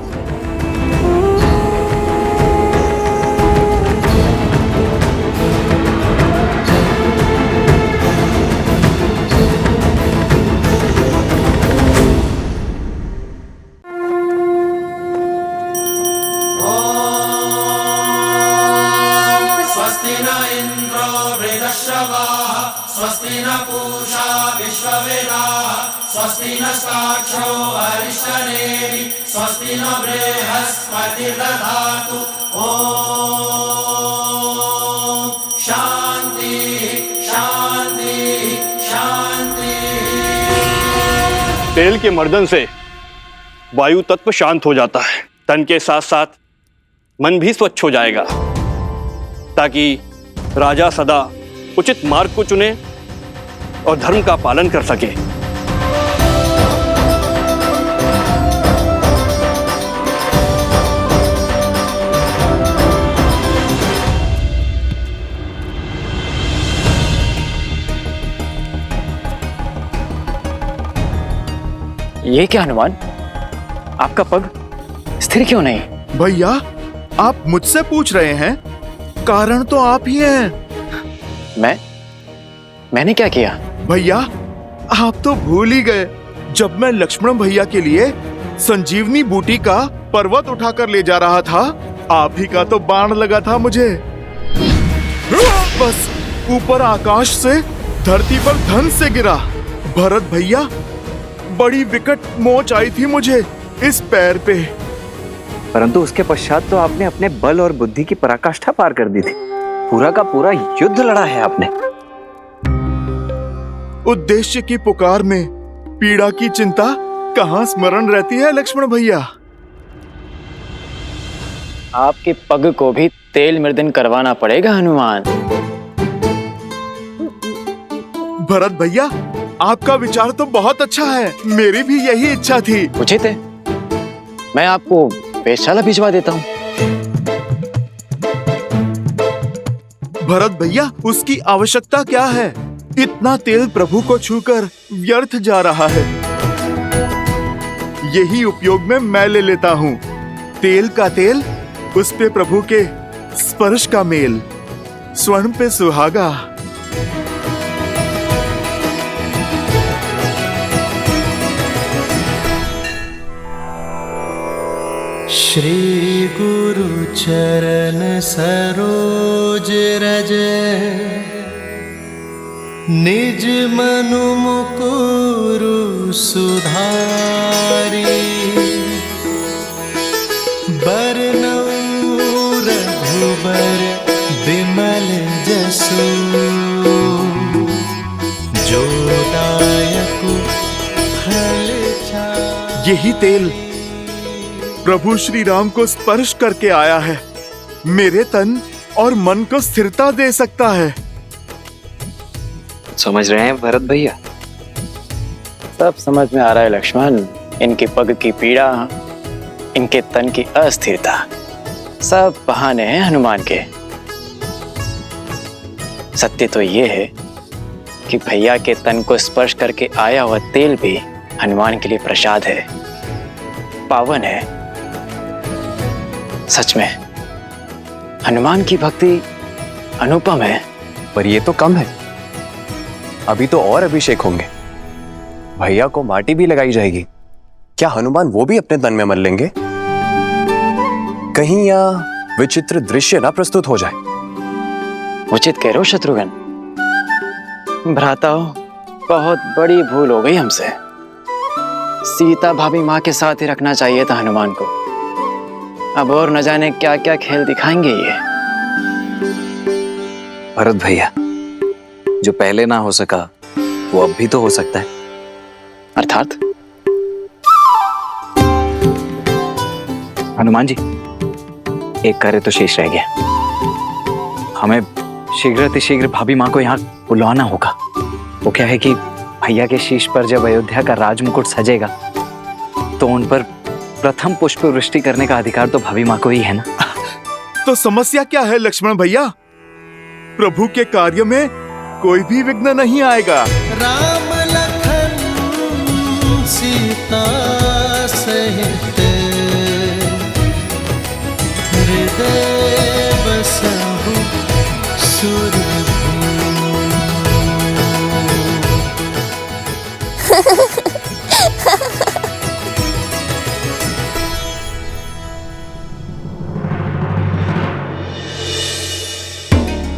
स्वस्ति न इंद्रो वृद्धश्रवाः स्वस्ति न पूषा विश्ववेदाः स्वस्ति नस्ताक्षो अरिष्टनेमि स्वस्ति न बृहस्पतिर्दधातु। ओम शांति शांति शांति। तेल के मर्दन से वायु तत्व शांत हो जाता है, तन के साथ साथ मन भी स्वच्छ हो जाएगा, ताकि राजा सदा उचित मार्ग को चुने और धर्म का पालन कर सके। ये क्या हनुमान, आपका पग स्थिर क्यों नहीं? भैया आप मुझसे पूछ रहे हैं? कारण तो आप ही हैं। मैंने क्या किया? भैया आप तो भूल ही गए, जब मैं लक्ष्मण भैया के लिए संजीवनी बूटी का पर्वत उठाकर ले जा रहा था, आप ही का तो बाण लगा था मुझे। बस ऊपर आकाश से धरती पर धन से गिरा। भरत भैया, बड़ी विकट मोच आई थी मुझे इस पैर पे। परंतु उसके पश्चात तो आपने अपने बल और बुद्धि की पराकाष्ठा पार कर दी थी। पूरा का पूरा युद्ध लड़ा है आपने। उद्देश्य की पुकार में पीड़ा की चिंता कहाँ स्मरण रहती है लक्ष्मण भैया? आपके पग को भी तेल मर्दन करवाना पड़ेगा हनुमान। भरत भैया, आपका विचार तो बहुत अच्छा है, मेरी भी यही इच्छा थी। उचित है, मैं आपको वेधशाला भिजवा देता हूँ। भरत भैया, उसकी आवश्यकता क्या है? इतना तेल प्रभु को छूकर व्यर्थ जा रहा है। यही उपयोग में मैं ले लेता हूँ। तेल का तेल, उस पे प्रभु के स्पर्श का मेल, स्वर्ण पे सुहागा। श्री गुरु चरण सरोज रज निज मनु मुकुरु सुधारी बरनउँ रघुबर बिमल जसु जो दायक फल चारि। यही तेल प्रभु श्री राम को स्पर्श करके आया है, मेरे तन और मन को स्थिरता दे सकता है। समझ रहे हैं भरत भैया? सब समझ में आ रहा है लक्ष्मण। इनके पग की पीड़ा, इनके तन की अस्थिरता, सब बहाने हैं हनुमान के। सत्य तो ये है कि भैया के तन को स्पर्श करके आया हुआ तेल भी हनुमान के लिए प्रसाद है, पावन है। सच में हनुमान की भक्ति अनुपम है, पर ये तो कम है। अभी तो और अभिषेक होंगे। भैया को माटी भी लगाई जाएगी। क्या हनुमान वो भी अपने तन में मल लेंगे? कहीं या विचित्र दृश्य ना प्रस्तुत हो जाए। उचित कह रहे हो शत्रुघ्न। भ्राताओ, बहुत बड़ी भूल हो गई हमसे। सीता भाभी माँ के साथ ही रखना चाहिए था हनुमान को। अब और न जाने क्या क्या खेल दिखाएंगे ये। भरत भैया, जो पहले ना हो सका वो अब भी तो हो सकता है। अर्थात हनुमान जी, एक कार्य तो शेष रह गया। हमें शीघ्र भाभी माँ को यहाँ बुलवाना होगा। वो क्या है कि भैया के शीश पर जब अयोध्या का राजमुकुट सजेगा तो उन पर प्रथम पुष्प वृष्टि करने का अधिकार तो भाभी माँ को ही है ना। तो समस्या क्या है लक्ष्मण भैया? प्रभु के कार्य में कोई भी विघ्न नहीं आएगा। राम लखन सीता सहित हृदय बसहु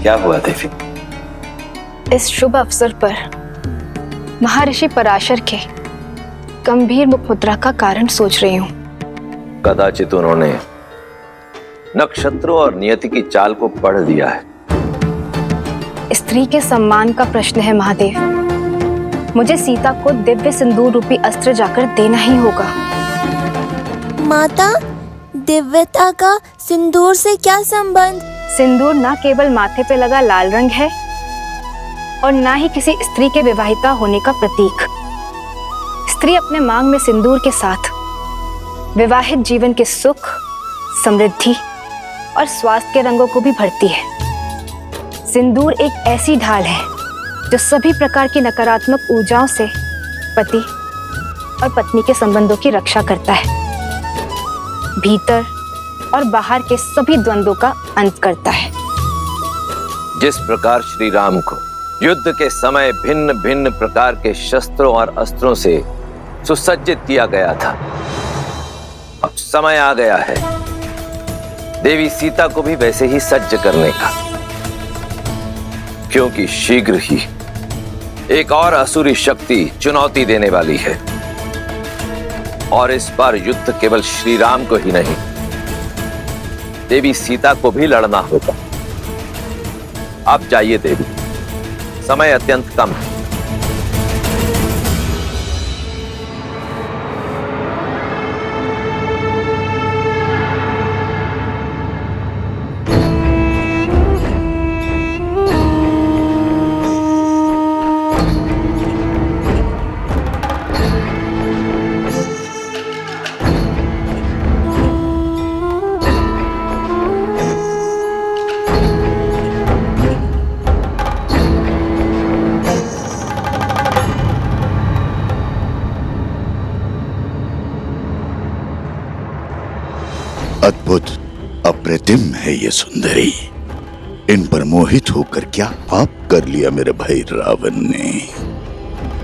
क्या हुआ देवी? इस शुभ अवसर पर महर्षि पराशर के गंभीर मुखमुद्रा का कारण सोच रही हूँ। कदाचित उन्होंने नक्षत्रों और नियति की चाल को पढ़ लिया है। स्त्री के सम्मान का प्रश्न है महादेव। मुझे सीता को दिव्य सिंदूर रूपी अस्त्र जाकर देना ही होगा। माता, दिव्यता का सिंदूर से क्या संबंध? सिंदूर न केवल माथे पे लगा लाल रंग है और न ही किसी स्त्री के विवाहिता होने का प्रतीक। स्त्री अपने मांग में सिंदूर के साथ विवाहित जीवन के सुख, समृद्धि और स्वास्थ्य के रंगों को भी भरती है। सिंदूर एक ऐसी ढाल है जो सभी प्रकार की नकारात्मक ऊर्जाओं से पति और पत्नी के संबंधों की रक्षा करता है, भीतर और बाहर के सभी द्वंद्वों का अंत करता है। जिस प्रकार श्री राम को युद्ध के समय भिन्न भिन्न प्रकार के शस्त्रों और अस्त्रों से सुसज्जित किया गया था, अब समय आ गया है देवी सीता को भी वैसे ही सज्ज करने का, क्योंकि शीघ्र ही एक और असुरी शक्ति चुनौती देने वाली है। और इस बार युद्ध केवल श्री राम को ही नहीं, देवी सीता को भी लड़ना होगा। आप जाइए देवी, समय अत्यंत कम है। अद्भुत, अप्रतिम है ये सुंदरी। इन पर मोहित होकर क्या पाप कर लिया मेरे भाई रावण ने।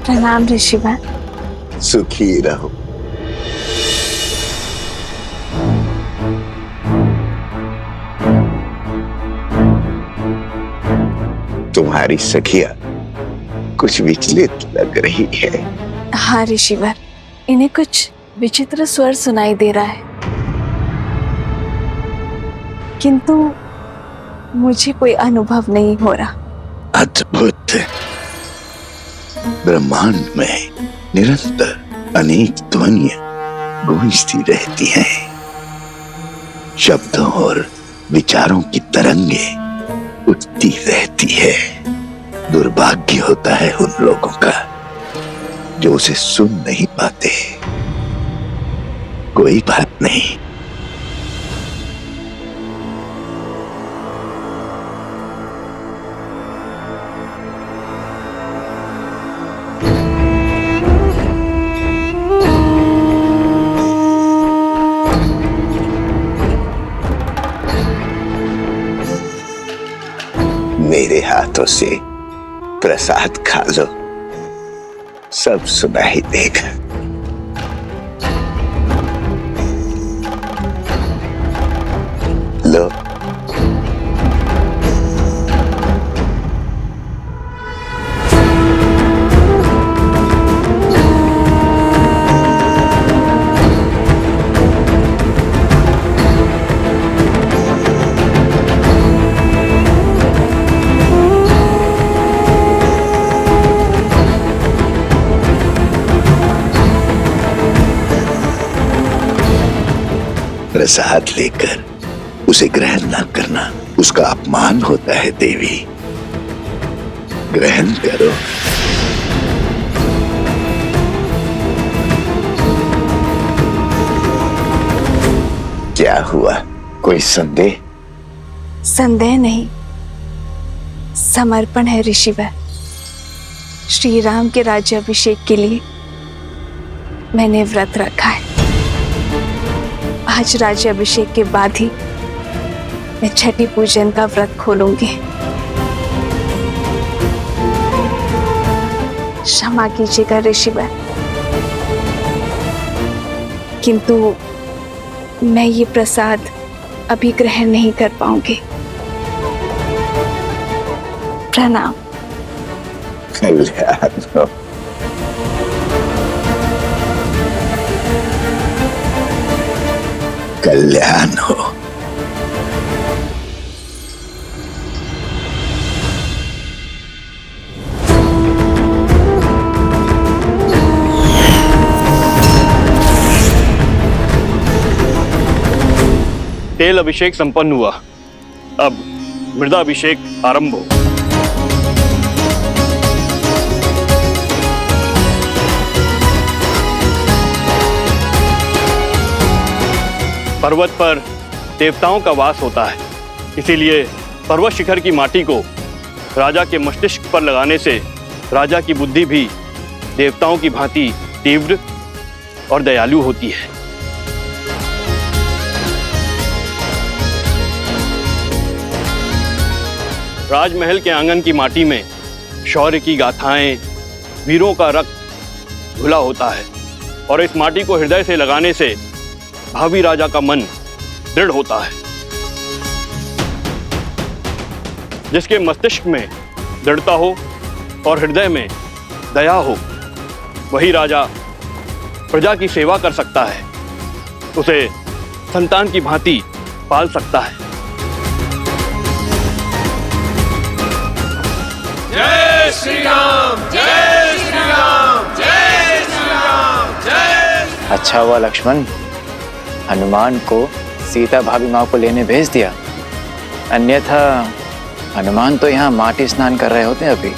प्रणाम ऋषिवर। सुखी रहो। तुम्हारी सखिया कुछ विचलित लग रही है। हाँ ऋषिवर, इन्हें कुछ विचित्र स्वर सुनाई दे रहा है, किंतु मुझे कोई अनुभव नहीं हो रहा। अद्भुत। ब्रह्मांड में निरंतर अनेक ध्वनियां गूंजती रहती हैं। शब्दों और विचारों की तरंगे उठती रहती है। दुर्भाग्य होता है उन लोगों का जो उसे सुन नहीं पाते। कोई बात नहीं, मेरे हाथों से प्रसाद खा लो, सब सुनाई देगा। लो। प्रसाद लेकर उसे ग्रहण न करना उसका अपमान होता है देवी। ग्रहण करो। क्या हुआ, कोई संदेह? संदेह नहीं, समर्पण है ऋषिवर। श्री राम के राज्याभिषेक के लिए मैंने व्रत रखा है। आज राज्याभिषेक के बाद ही मैं छठी पूजन का व्रत खोलूंगी। क्षमा कीजिएगा ऋषिवर, किंतु मैं ये प्रसाद अभी ग्रहण नहीं कर पाऊंगी। प्रणाम। कल्याण हो। कल्याण हो। तेल अभिषेक संपन्न हुआ, अब मृदाभिषेक आरंभ हो। पर्वत पर देवताओं का वास होता है, इसीलिए पर्वत शिखर की माटी को राजा के मस्तिष्क पर लगाने से राजा की बुद्धि भी देवताओं की भांति तीव्र और दयालु होती है। राजमहल के आंगन की माटी में शौर्य की गाथाएं, वीरों का रक्त घुला होता है और इस माटी को हृदय से लगाने से भावी राजा का मन दृढ़ होता है। जिसके मस्तिष्क में दृढ़ता हो और हृदय में दया हो, वही राजा प्रजा की सेवा कर सकता है, उसे संतान की भांति पाल सकता है। जय श्री राम, जय श्री राम, जय श्री राम, जय। अच्छा हुआ लक्ष्मण, हनुमान को सीता भाभी माँ को लेने भेज दिया, अन्यथा हनुमान तो यहाँ माटी स्नान कर रहे होते अभी।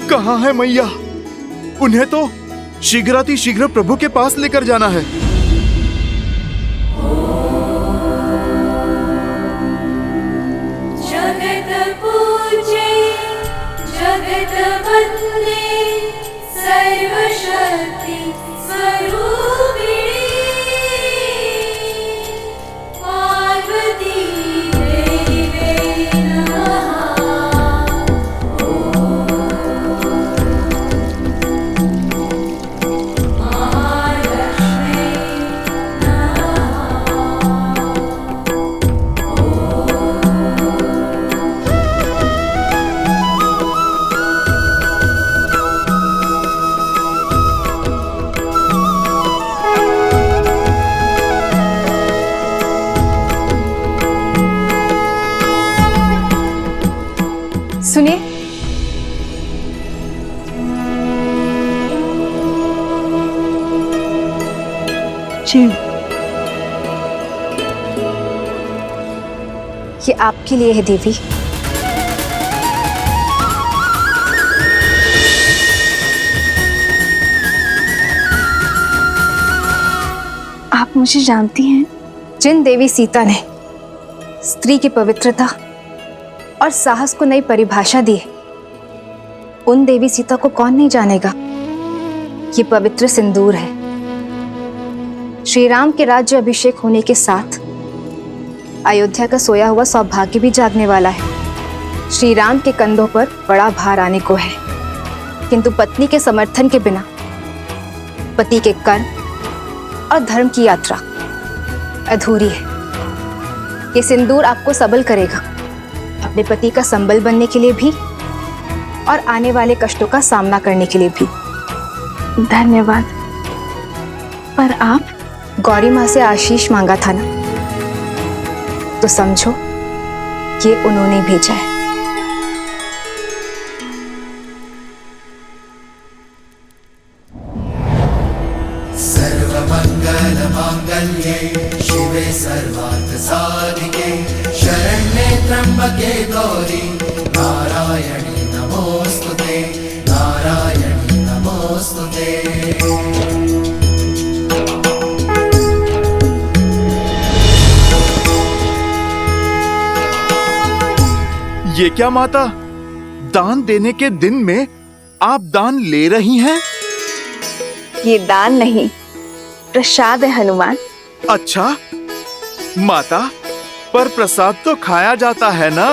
कहाँ है मैया? उन्हें तो शीघ्रातिशीघ्र प्रभु के पास लेकर जाना है। जगत पूजे, जगत वंदे, सर्वशक्ति स्वरूपिणी पार्वती देवी नमः। सुनिए, जी ये आपके लिए है देवी। आप मुझे जानती हैं, जिन देवी सीता ने स्त्री की पवित्रता और साहस को नई परिभाषा दी है, उन देवी सीता को कौन नहीं जानेगा। ये पवित्र सिंदूर है। श्री राम के राज्य अभिषेक होने के साथ अयोध्या का सोया हुआ सौभाग्य भी जागने वाला है। श्री राम के कंधों पर बड़ा भार आने को है, किंतु पत्नी के समर्थन के बिना पति के कर्म और धर्म की यात्रा अधूरी है। ये सिंदूर आपको सबल करेगा, अपने पति का संबल बनने के लिए भी और आने वाले कष्टों का सामना करने के लिए भी। धन्यवाद। पर आप गौरी माँ से आशीष मांगा था ना, तो समझो ये उन्होंने भेजा है। सर्वमंगल मांगल्ये शिवे सर्वार्थ साधिके शरण्ये त्र्यंबके गौरी नारायणी नमोस्तुते नारायणी नमोस्तुते। ये क्या माता, दान देने के दिन में आप दान ले रही हैं? ये दान नहीं, प्रसाद है हनुमान। अच्छा माता, पर प्रसाद तो खाया जाता है ना,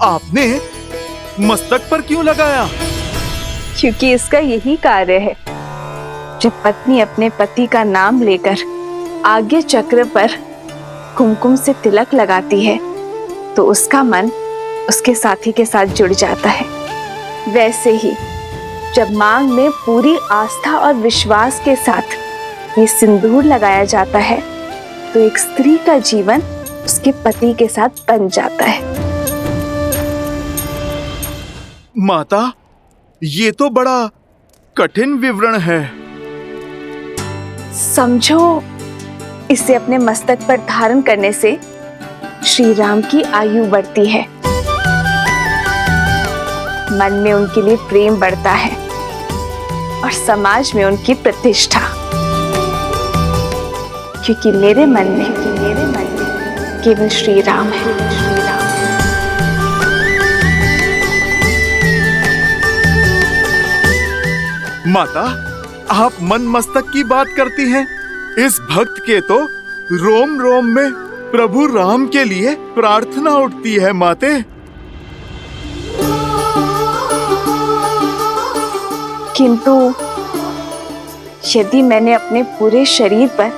आपने मस्तक पर क्यों लगाया? क्योंकि इसका यही कार्य है। जब पत्नी अपने पति का नाम लेकर आज्ञा चक्र पर कुमकुम से तिलक लगाती है तो उसका मन उसके साथी के साथ जुड़ जाता है। वैसे ही जब मांग में पूरी आस्था और विश्वास के साथ ये सिंदूर लगाया जाता है तो एक स्त्री का जीवन उसके पति के साथ बन जाता है। माता, ये तो बड़ा कठिन विवरण है। समझो, इसे अपने मस्तक पर धारण करने से श्री राम की आयु बढ़ती है, मन में उनके लिए प्रेम बढ़ता है और समाज में उनकी प्रतिष्ठा। क्योंकि मेरे मन में केवल श्री राम है। माता, आप मन मस्तक की बात करती हैं। इस भक्त के तो रोम रोम में प्रभु राम के लिए प्रार्थना उठती है माते। किंतु यदि मैंने अपने पूरे शरीर पर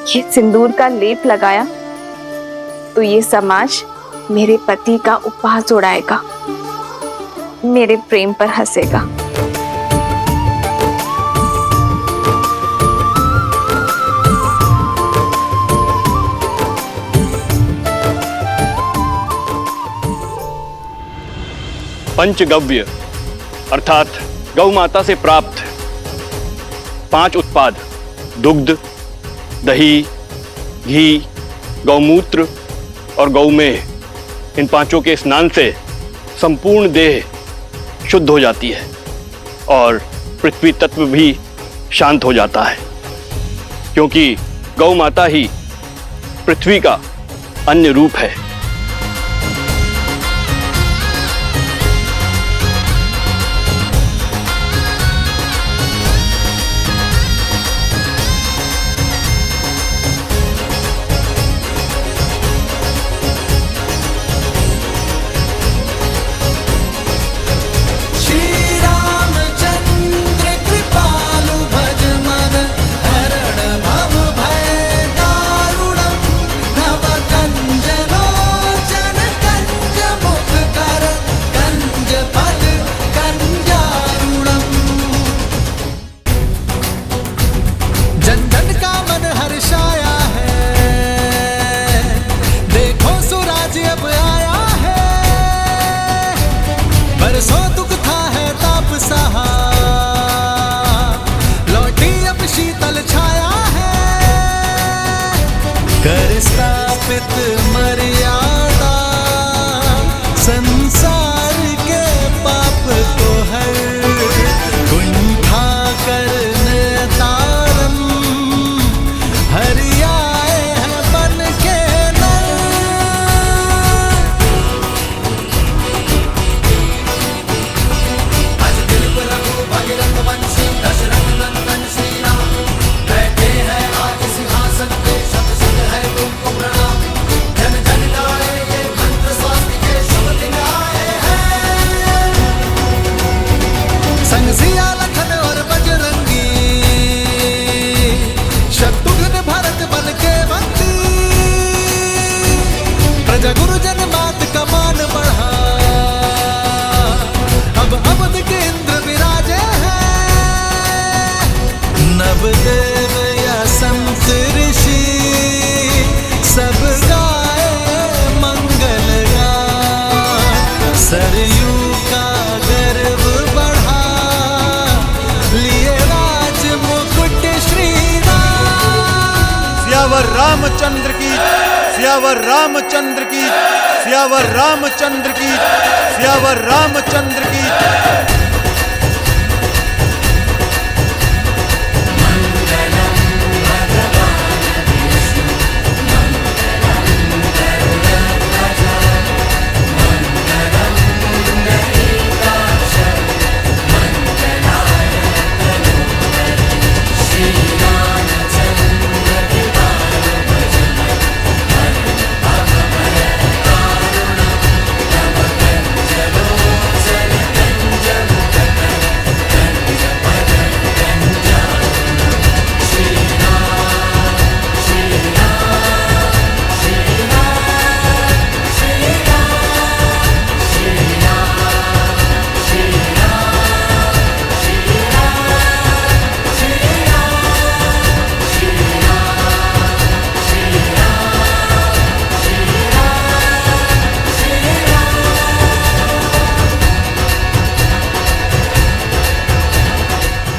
ये सिंदूर का लेप लगाया तो ये समाज मेरे पति का उपहास उड़ाएगा, मेरे प्रेम पर हंसेगा। पंचगव्य अर्थात गौ माता से प्राप्त 5 उत्पाद दुग्ध, दही, घी, गौमूत्र और गौमेह, इन पांचों के स्नान से संपूर्ण देह शुद्ध हो जाती है और पृथ्वी तत्व भी शांत हो जाता है, क्योंकि गौ माता ही पृथ्वी का अन्य रूप है। हर रामचंद्र की, सियावर रामचंद्र की, सियावर रामचंद्र की, सियावर रामचंद्र की।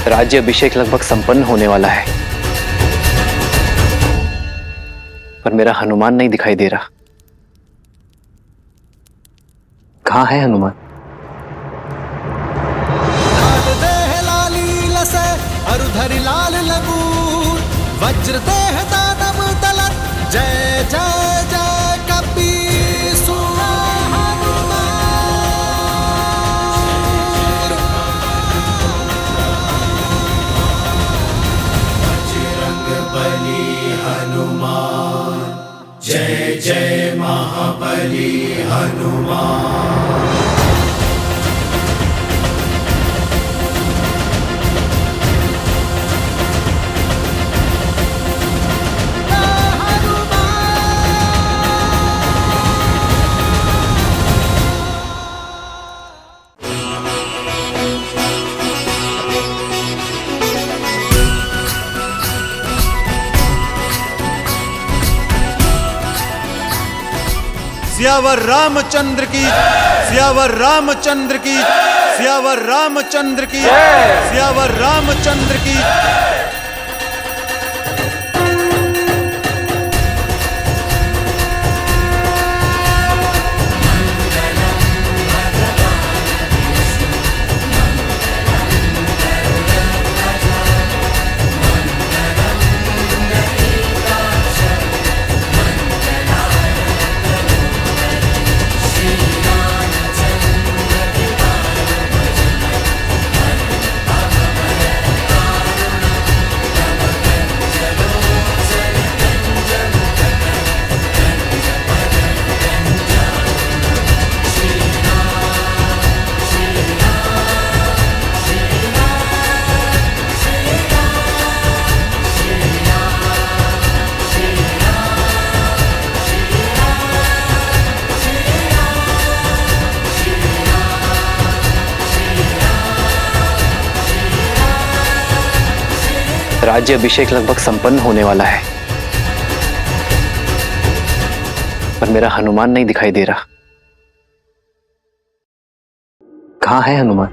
राज्य अभिषेक लगभग संपन्न होने वाला है, पर मेरा हनुमान नहीं दिखाई दे रहा। कहाँ है हनुमान? अरुधरि लाल लगूर, वज्र देह दानव दलत, जय जय जय कपीसु बजरंग बली हनुमान, जय जय महाबली हनुमान। सियावर रामचंद्र की, सियावर रामचंद्र की, सियावर रामचंद्र की, सियावर रामचंद्र की। राज्य अभिषेक लगभग संपन्न होने वाला है, पर मेरा हनुमान नहीं दिखाई दे रहा। कहाँ है हनुमान?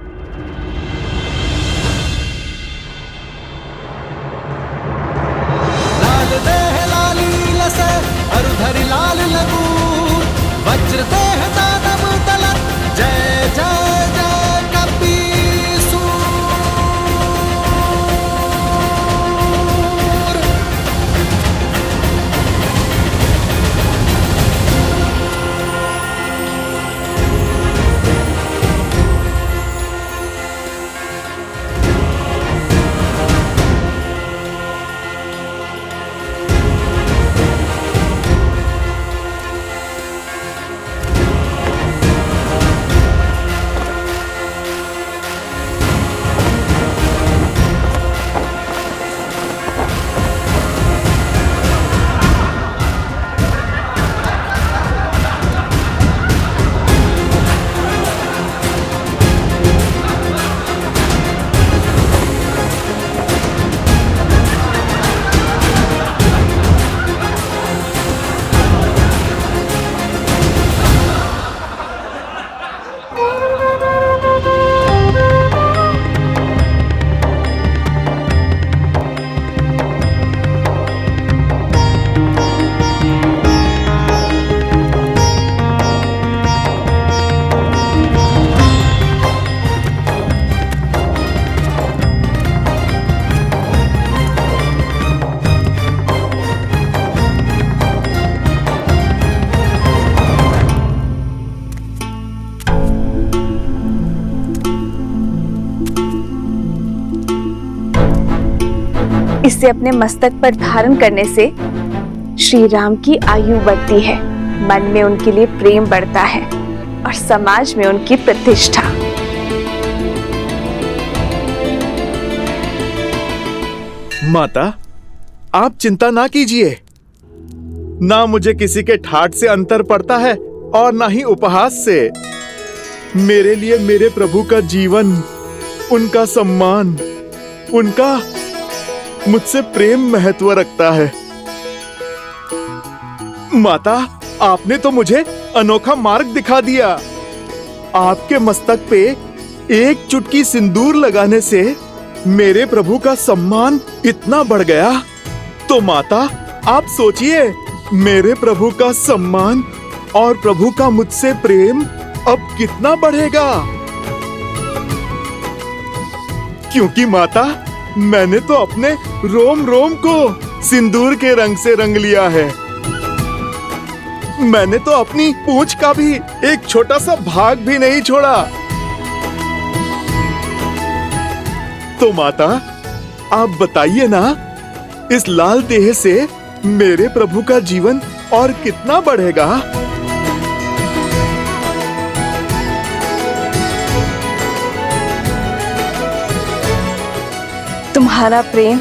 लाल देह लाली लसे, अरुधरि लाल लगूर, वज्र देह दानव दलत, जय जय जय कपीसु इसे अपने मस्तक पर धारण करने से श्री राम की आयु बढ़ती है, मन में उनके लिए प्रेम बढ़ता है और समाज में उनकी प्रतिष्ठा। माता, आप चिंता ना कीजिए। ना मुझे किसी के ठाठ से अंतर पड़ता है और ना ही उपहास से। मेरे लिए मेरे प्रभु का जीवन, उनका सम्मान, उनका मुझसे प्रेम महत्व रखता है। माता, आपने तो मुझे अनोखा मार्ग दिखा दिया। आपके मस्तक पे एक चुटकी सिंदूर लगाने से मेरे प्रभु का सम्मान इतना बढ़ गया। तो माता, आप सोचिए, मेरे प्रभु का सम्मान और प्रभु का मुझसे प्रेम अब कितना बढ़ेगा। क्योंकि माता, मैंने तो अपने रोम रोम को सिंदूर के रंग से रंग लिया है। मैंने तो अपनी पूंछ का भी एक छोटा सा भाग भी नहीं छोड़ा। तो माता, आप बताइए ना, इस लाल देह से मेरे प्रभु का जीवन और कितना बढ़ेगा। तुम्हारा प्रेम,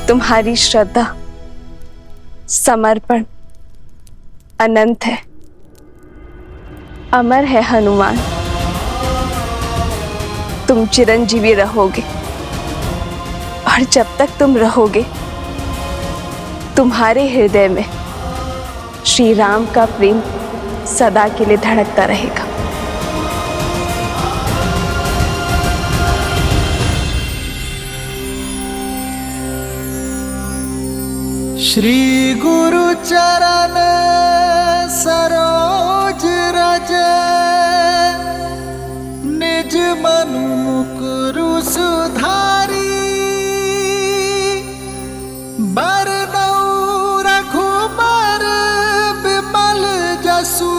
तुम्हारी श्रद्धा, समर्पण अनंत है, अमर है हनुमान। तुम चिरंजीवी रहोगे और जब तक तुम रहोगे, तुम्हारे हृदय में श्री राम का प्रेम सदा के लिए धड़कता रहेगा। श्री गुरु चरण सरोज रज, निज मनु मुकुरु सुधारी। बरनउँ रघुबर बिमल जसु,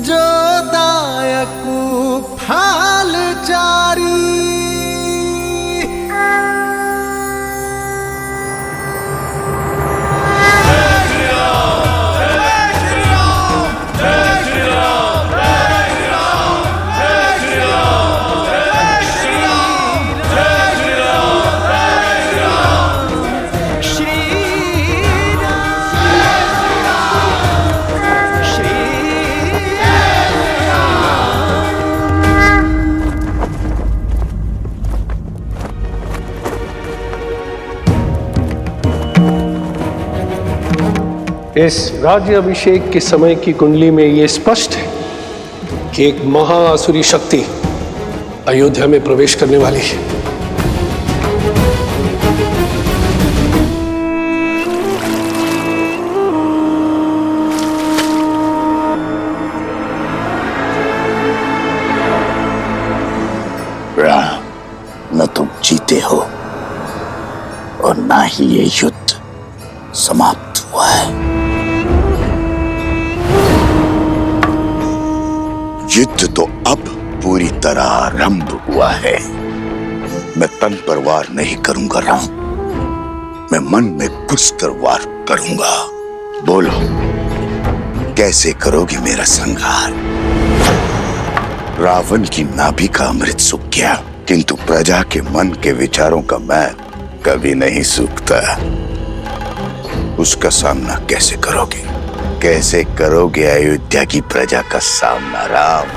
जो दायकु फल चारी। इस राज्य अभिषेक के समय की कुंडली में यह स्पष्ट है कि एक महाआसुरी शक्ति अयोध्या में प्रवेश करने वाली है। राम, न तुम जीते हो और ना ही ये युद्ध समाप्त हुआ है। युद्ध तो अब पूरी तरह आरंभ हुआ है। मैं तन पर वार नहीं करूंगा राम, मैं मन में घुसकर वार करूंगा। बोलो, कैसे करोगे मेरा संहार? रावण की नाभि का अमृत सूख गया, किंतु प्रजा के मन के विचारों का मैं कभी नहीं सूखता। उसका सामना कैसे करोगे? कैसे करोगे अयोध्या की प्रजा का सामना राम?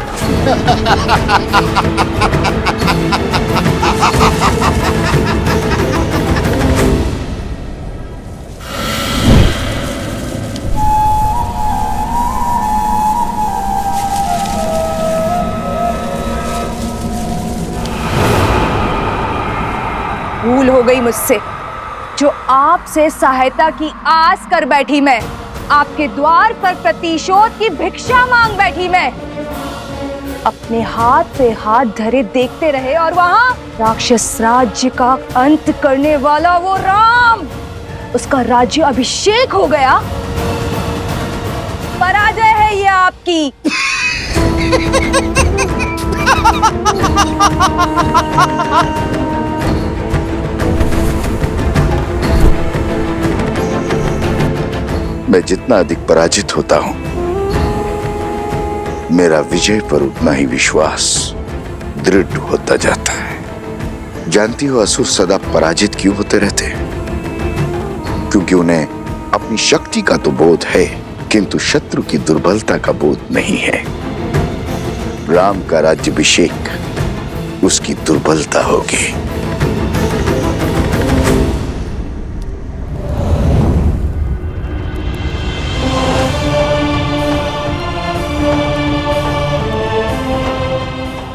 भूल हो गई मुझसे, जो आपसे सहायता की आस कर बैठी मैं, आपके द्वार पर प्रतिशोध की भिक्षा मांग बैठी मैं। अपने हाथ पे हाथ धरे देखते रहे और वहां राक्षस राज्य का अंत करने वाला वो राम, उसका राज्य अभिषेक हो गया। पराजय है ये आपकी। मैं जितना अधिक पराजित होता हूं, मेरा विजय पर उतना ही विश्वास दृढ़ होता जाता है। जानती हो असुर सदा पराजित क्यों होते रहते हैं? क्योंकि उन्हें अपनी शक्ति का तो बोध है, किंतु शत्रु की दुर्बलता का बोध नहीं है। राम का राज्याभिषेक उसकी दुर्बलता होगी।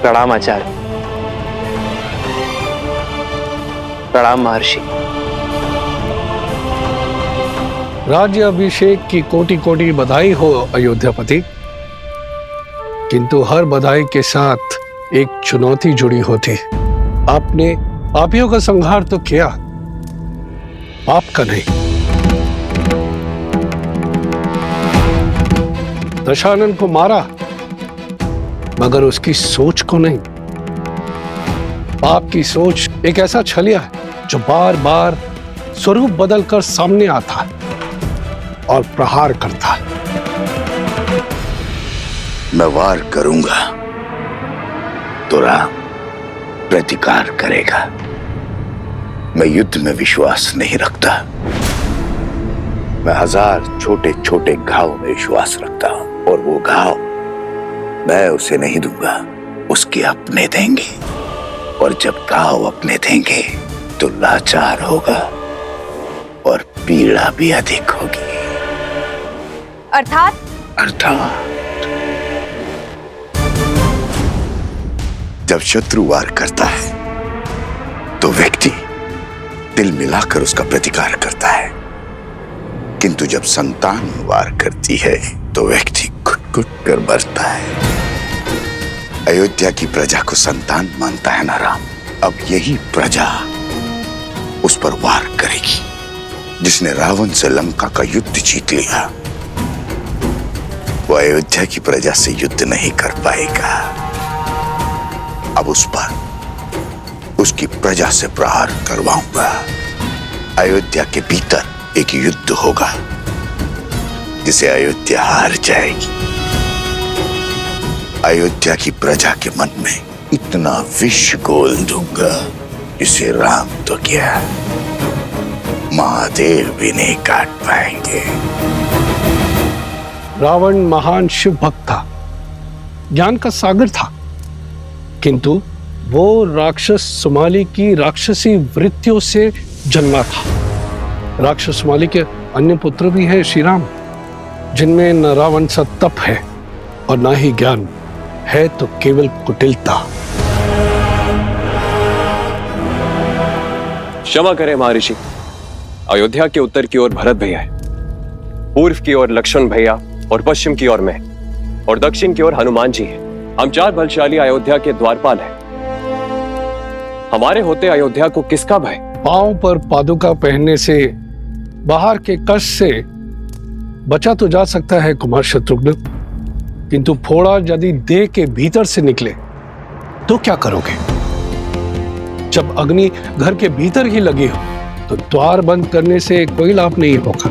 प्रणाम आचार्य। प्रणाम महर्षि। राज्याभिषेक की कोटि कोटि बधाई हो अयोध्यापति, किंतु हर बधाई के साथ एक चुनौती जुड़ी होती। आपने पापियों का संहार तो किया, पाप का नहीं। दशानन को मारा, मगर उसकी सोच को नहीं। पाप की सोच एक ऐसा छलिया है जो बार बार स्वरूप बदलकर सामने आता है और प्रहार करता है। मैं वार करूंगा तो राम प्रतिकार करेगा। मैं युद्ध में विश्वास नहीं रखता। मैं 1000 छोटे छोटे घाव में विश्वास रखता हूं, और वो घाव मैं उसे नहीं दूंगा, उसके अपने देंगे। और जब घाव अपने देंगे तो लाचार होगा और पीड़ा भी अधिक होगी। अर्थात जब शत्रु वार करता है तो व्यक्ति दिल मिलाकर उसका प्रतिकार करता है, किंतु जब संतान वार करती है तो व्यक्ति घुट-घुट कर मरता है। अयोध्या की प्रजा को संतान मानता है ना राम। अब यही प्रजा उस पर वार करेगी। जिसने रावण से लंका का युद्ध जीत लिया, वो अयोध्या की प्रजा से युद्ध नहीं कर पाएगा। अब उस पर उसकी प्रजा से प्रहार करवाऊंगा। अयोध्या के भीतर एक युद्ध होगा जिसे अयोध्या हार जाएगी। अयोध्या की प्रजा के मन में इतना विष घोल दूंगा जिसे राम तो क्या, महादेव भी नहीं काट पाएंगे। रावण महान शिव भक्त था, ज्ञान का सागर था, किंतु वो राक्षस सुमाली की राक्षसी वृत्तियों से जन्मा था। राक्षस सुमाली के अन्य पुत्र भी हैं श्री राम, जिनमें न रावण सा तप है और न ही ज्ञान है, तो केवल कुटिलता। क्षमा करें महर्षि, अयोध्या के उत्तर की ओर भरत भैया है, पूर्व की ओर लक्ष्मण भैया और पश्चिम की ओर मैं, और दक्षिण की ओर हनुमान जी हैं। हम 4 बलशाली अयोध्या के द्वारपाल हैं। हमारे होते अयोध्या को किसका भय? पांव पर पादुका पहनने से, बाहर के कष्ट से बचा तो जा सकता है कुमार शत्रुघ्न, किंतु फोड़ा यदि देह के भीतर से निकले तो क्या करोगे? जब अग्नि घर के भीतर ही लगी हो तो द्वार बंद करने से कोई लाभ नहीं होगा।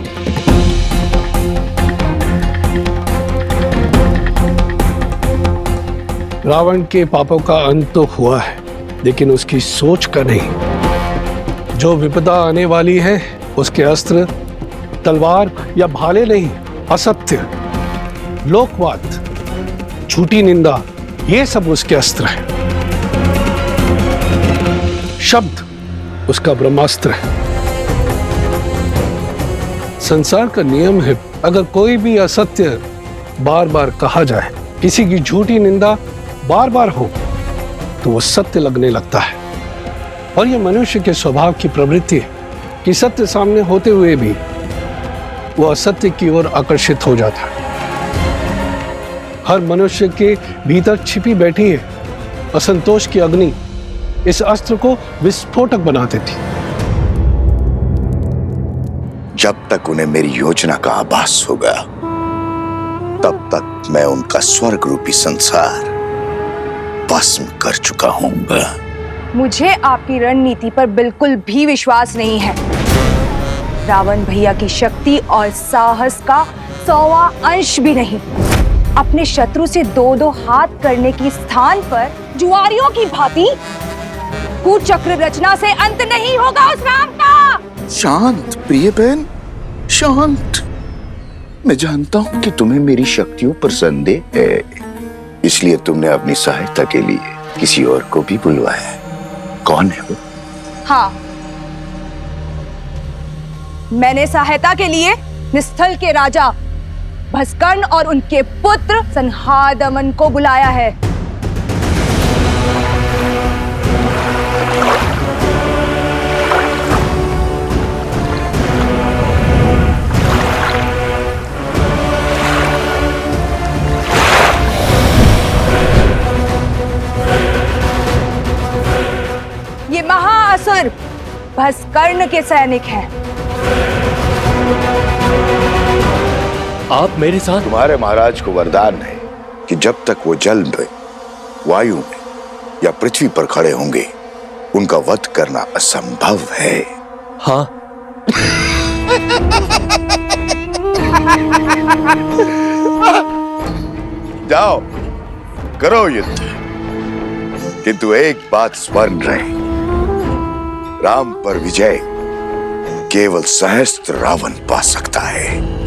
रावण के पापों का अंत तो हुआ है, लेकिन उसकी सोच का नहीं। जो विपदा आने वाली है उसके अस्त्र तलवार या भाले नहीं, असत्य, लोकवाद, झूठी निंदा, ये सब उसके अस्त्र है। शब्द उसका ब्रह्मास्त्र है। संसार का नियम है, अगर कोई भी असत्य बार बार कहा जाए, किसी की झूठी निंदा बार बार हो, तो वो सत्य लगने लगता है। और यह मनुष्य के स्वभाव की प्रवृत्ति है कि सत्य सामने होते हुए भी वो असत्य की ओर आकर्षित हो जाता है। हर मनुष्य के भीतर छिपी बैठी है असंतोष की अग्नि, इस अस्त्र को विस्फोटक बना देती। जब तक उन्हें मेरी योजना का आभास होगा, तब तक मैं उनका स्वर्ग रूपी संसार भस्म कर चुका हूंगा। मुझे आपकी रणनीति पर बिल्कुल भी विश्वास नहीं है। रावण भैया की शक्ति और साहस का 100वां अंश भी नहीं। अपने शत्रु से 2-2 हाथ करने की स्थान पर जुआरियों की भांति कुचक्र रचना से अंत नहीं होगा उस राम का। शांत प्रिय बहन, शांत। मैं जानता हूं कि तुम्हें मेरी शक्तियों पर संदेह है, इसलिए तुमने अपनी सहायता के लिए किसी और को भी बुलवाया। कौन है वो? हाँ, मैंने सहायता के लिए निस्थल के राजा भस्कर्ण और उनके पुत्र संहादमन को बुलाया है। ये महाअसुर भस्कर्ण के सैनिक हैं। आप मेरे साथ? तुम्हारे महाराज को वरदान है कि जब तक वो जल में, वायु में या पृथ्वी पर खड़े होंगे, उनका वध करना असंभव है। हाँ। जाओ, करो युद्ध, किंतु एक बात स्मरण रहे, राम पर विजय केवल सहस्त्र रावण पा सकता है।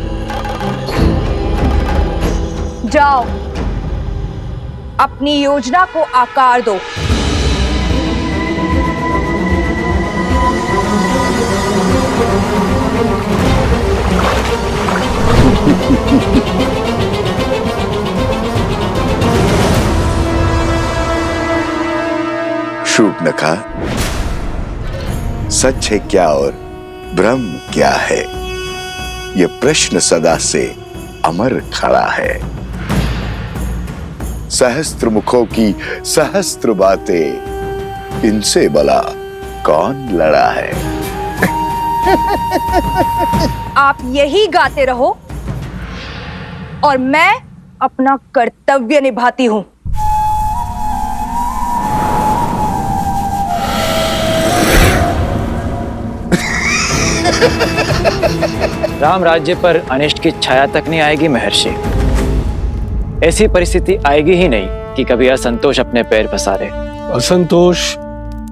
जाओ, अपनी योजना को आकार दो। शूर्पणखा, सच है क्या और ब्रह्म क्या है, ये प्रश्न सदा से अमर खड़ा है। सहस्त्र मुखों की सहस्त्र बातें, इनसे भला कौन लड़ा है? आप यही गाते रहो और मैं अपना कर्तव्य निभाती हूं। राम राज्य पर अनिष्ट की छाया तक नहीं आएगी महर्षि। ऐसी परिस्थिति आएगी ही नहीं कि कभी असंतोष अपने पैर पसारे। असंतोष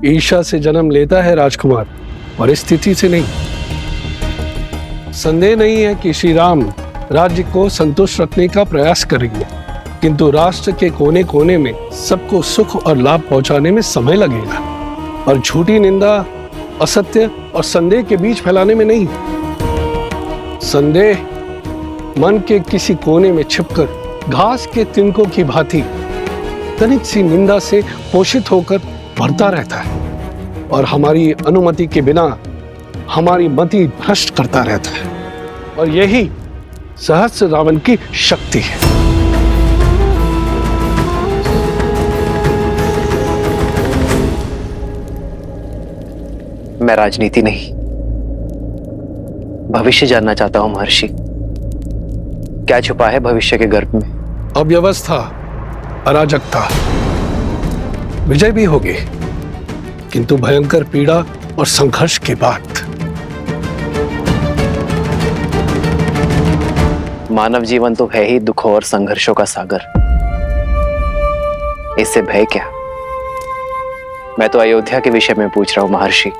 ईर्ष्या से जन्म लेता है राजकुमार, परिस्थिति से नहीं। संदेह नहीं है कि श्री राम राज्य को संतुष्ट रखने का प्रयास करेंगे, किंतु राष्ट्र के कोने कोने में सबको सुख और लाभ पहुंचाने में समय लगेगा, और झूठी निंदा, असत्य और संदेह के बीच फैलाने में नहीं। संदेह मन के किसी कोने में छिपकर घास के तिनकों की भांति तनिक सी निंदा से पोषित होकर बढ़ता रहता है और हमारी अनुमति के बिना हमारी मति भ्रष्ट करता रहता है, और यही सहस्त्र रावण की शक्ति है। मैं राजनीति नहीं, भविष्य जानना चाहता हूं महर्षि। क्या छुपा है भविष्य के गर्भ में? अव्यवस्था, अराजकता, विजय भी होगी, किंतु भयंकर पीड़ा और संघर्ष के बाद। मानव जीवन तो है ही दुखों और संघर्षों का सागर, इससे भय क्या? मैं तो अयोध्या के विषय में पूछ रहा हूं महर्षि।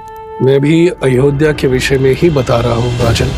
मैं भी अयोध्या के विषय में ही बता रहा हूं राजन।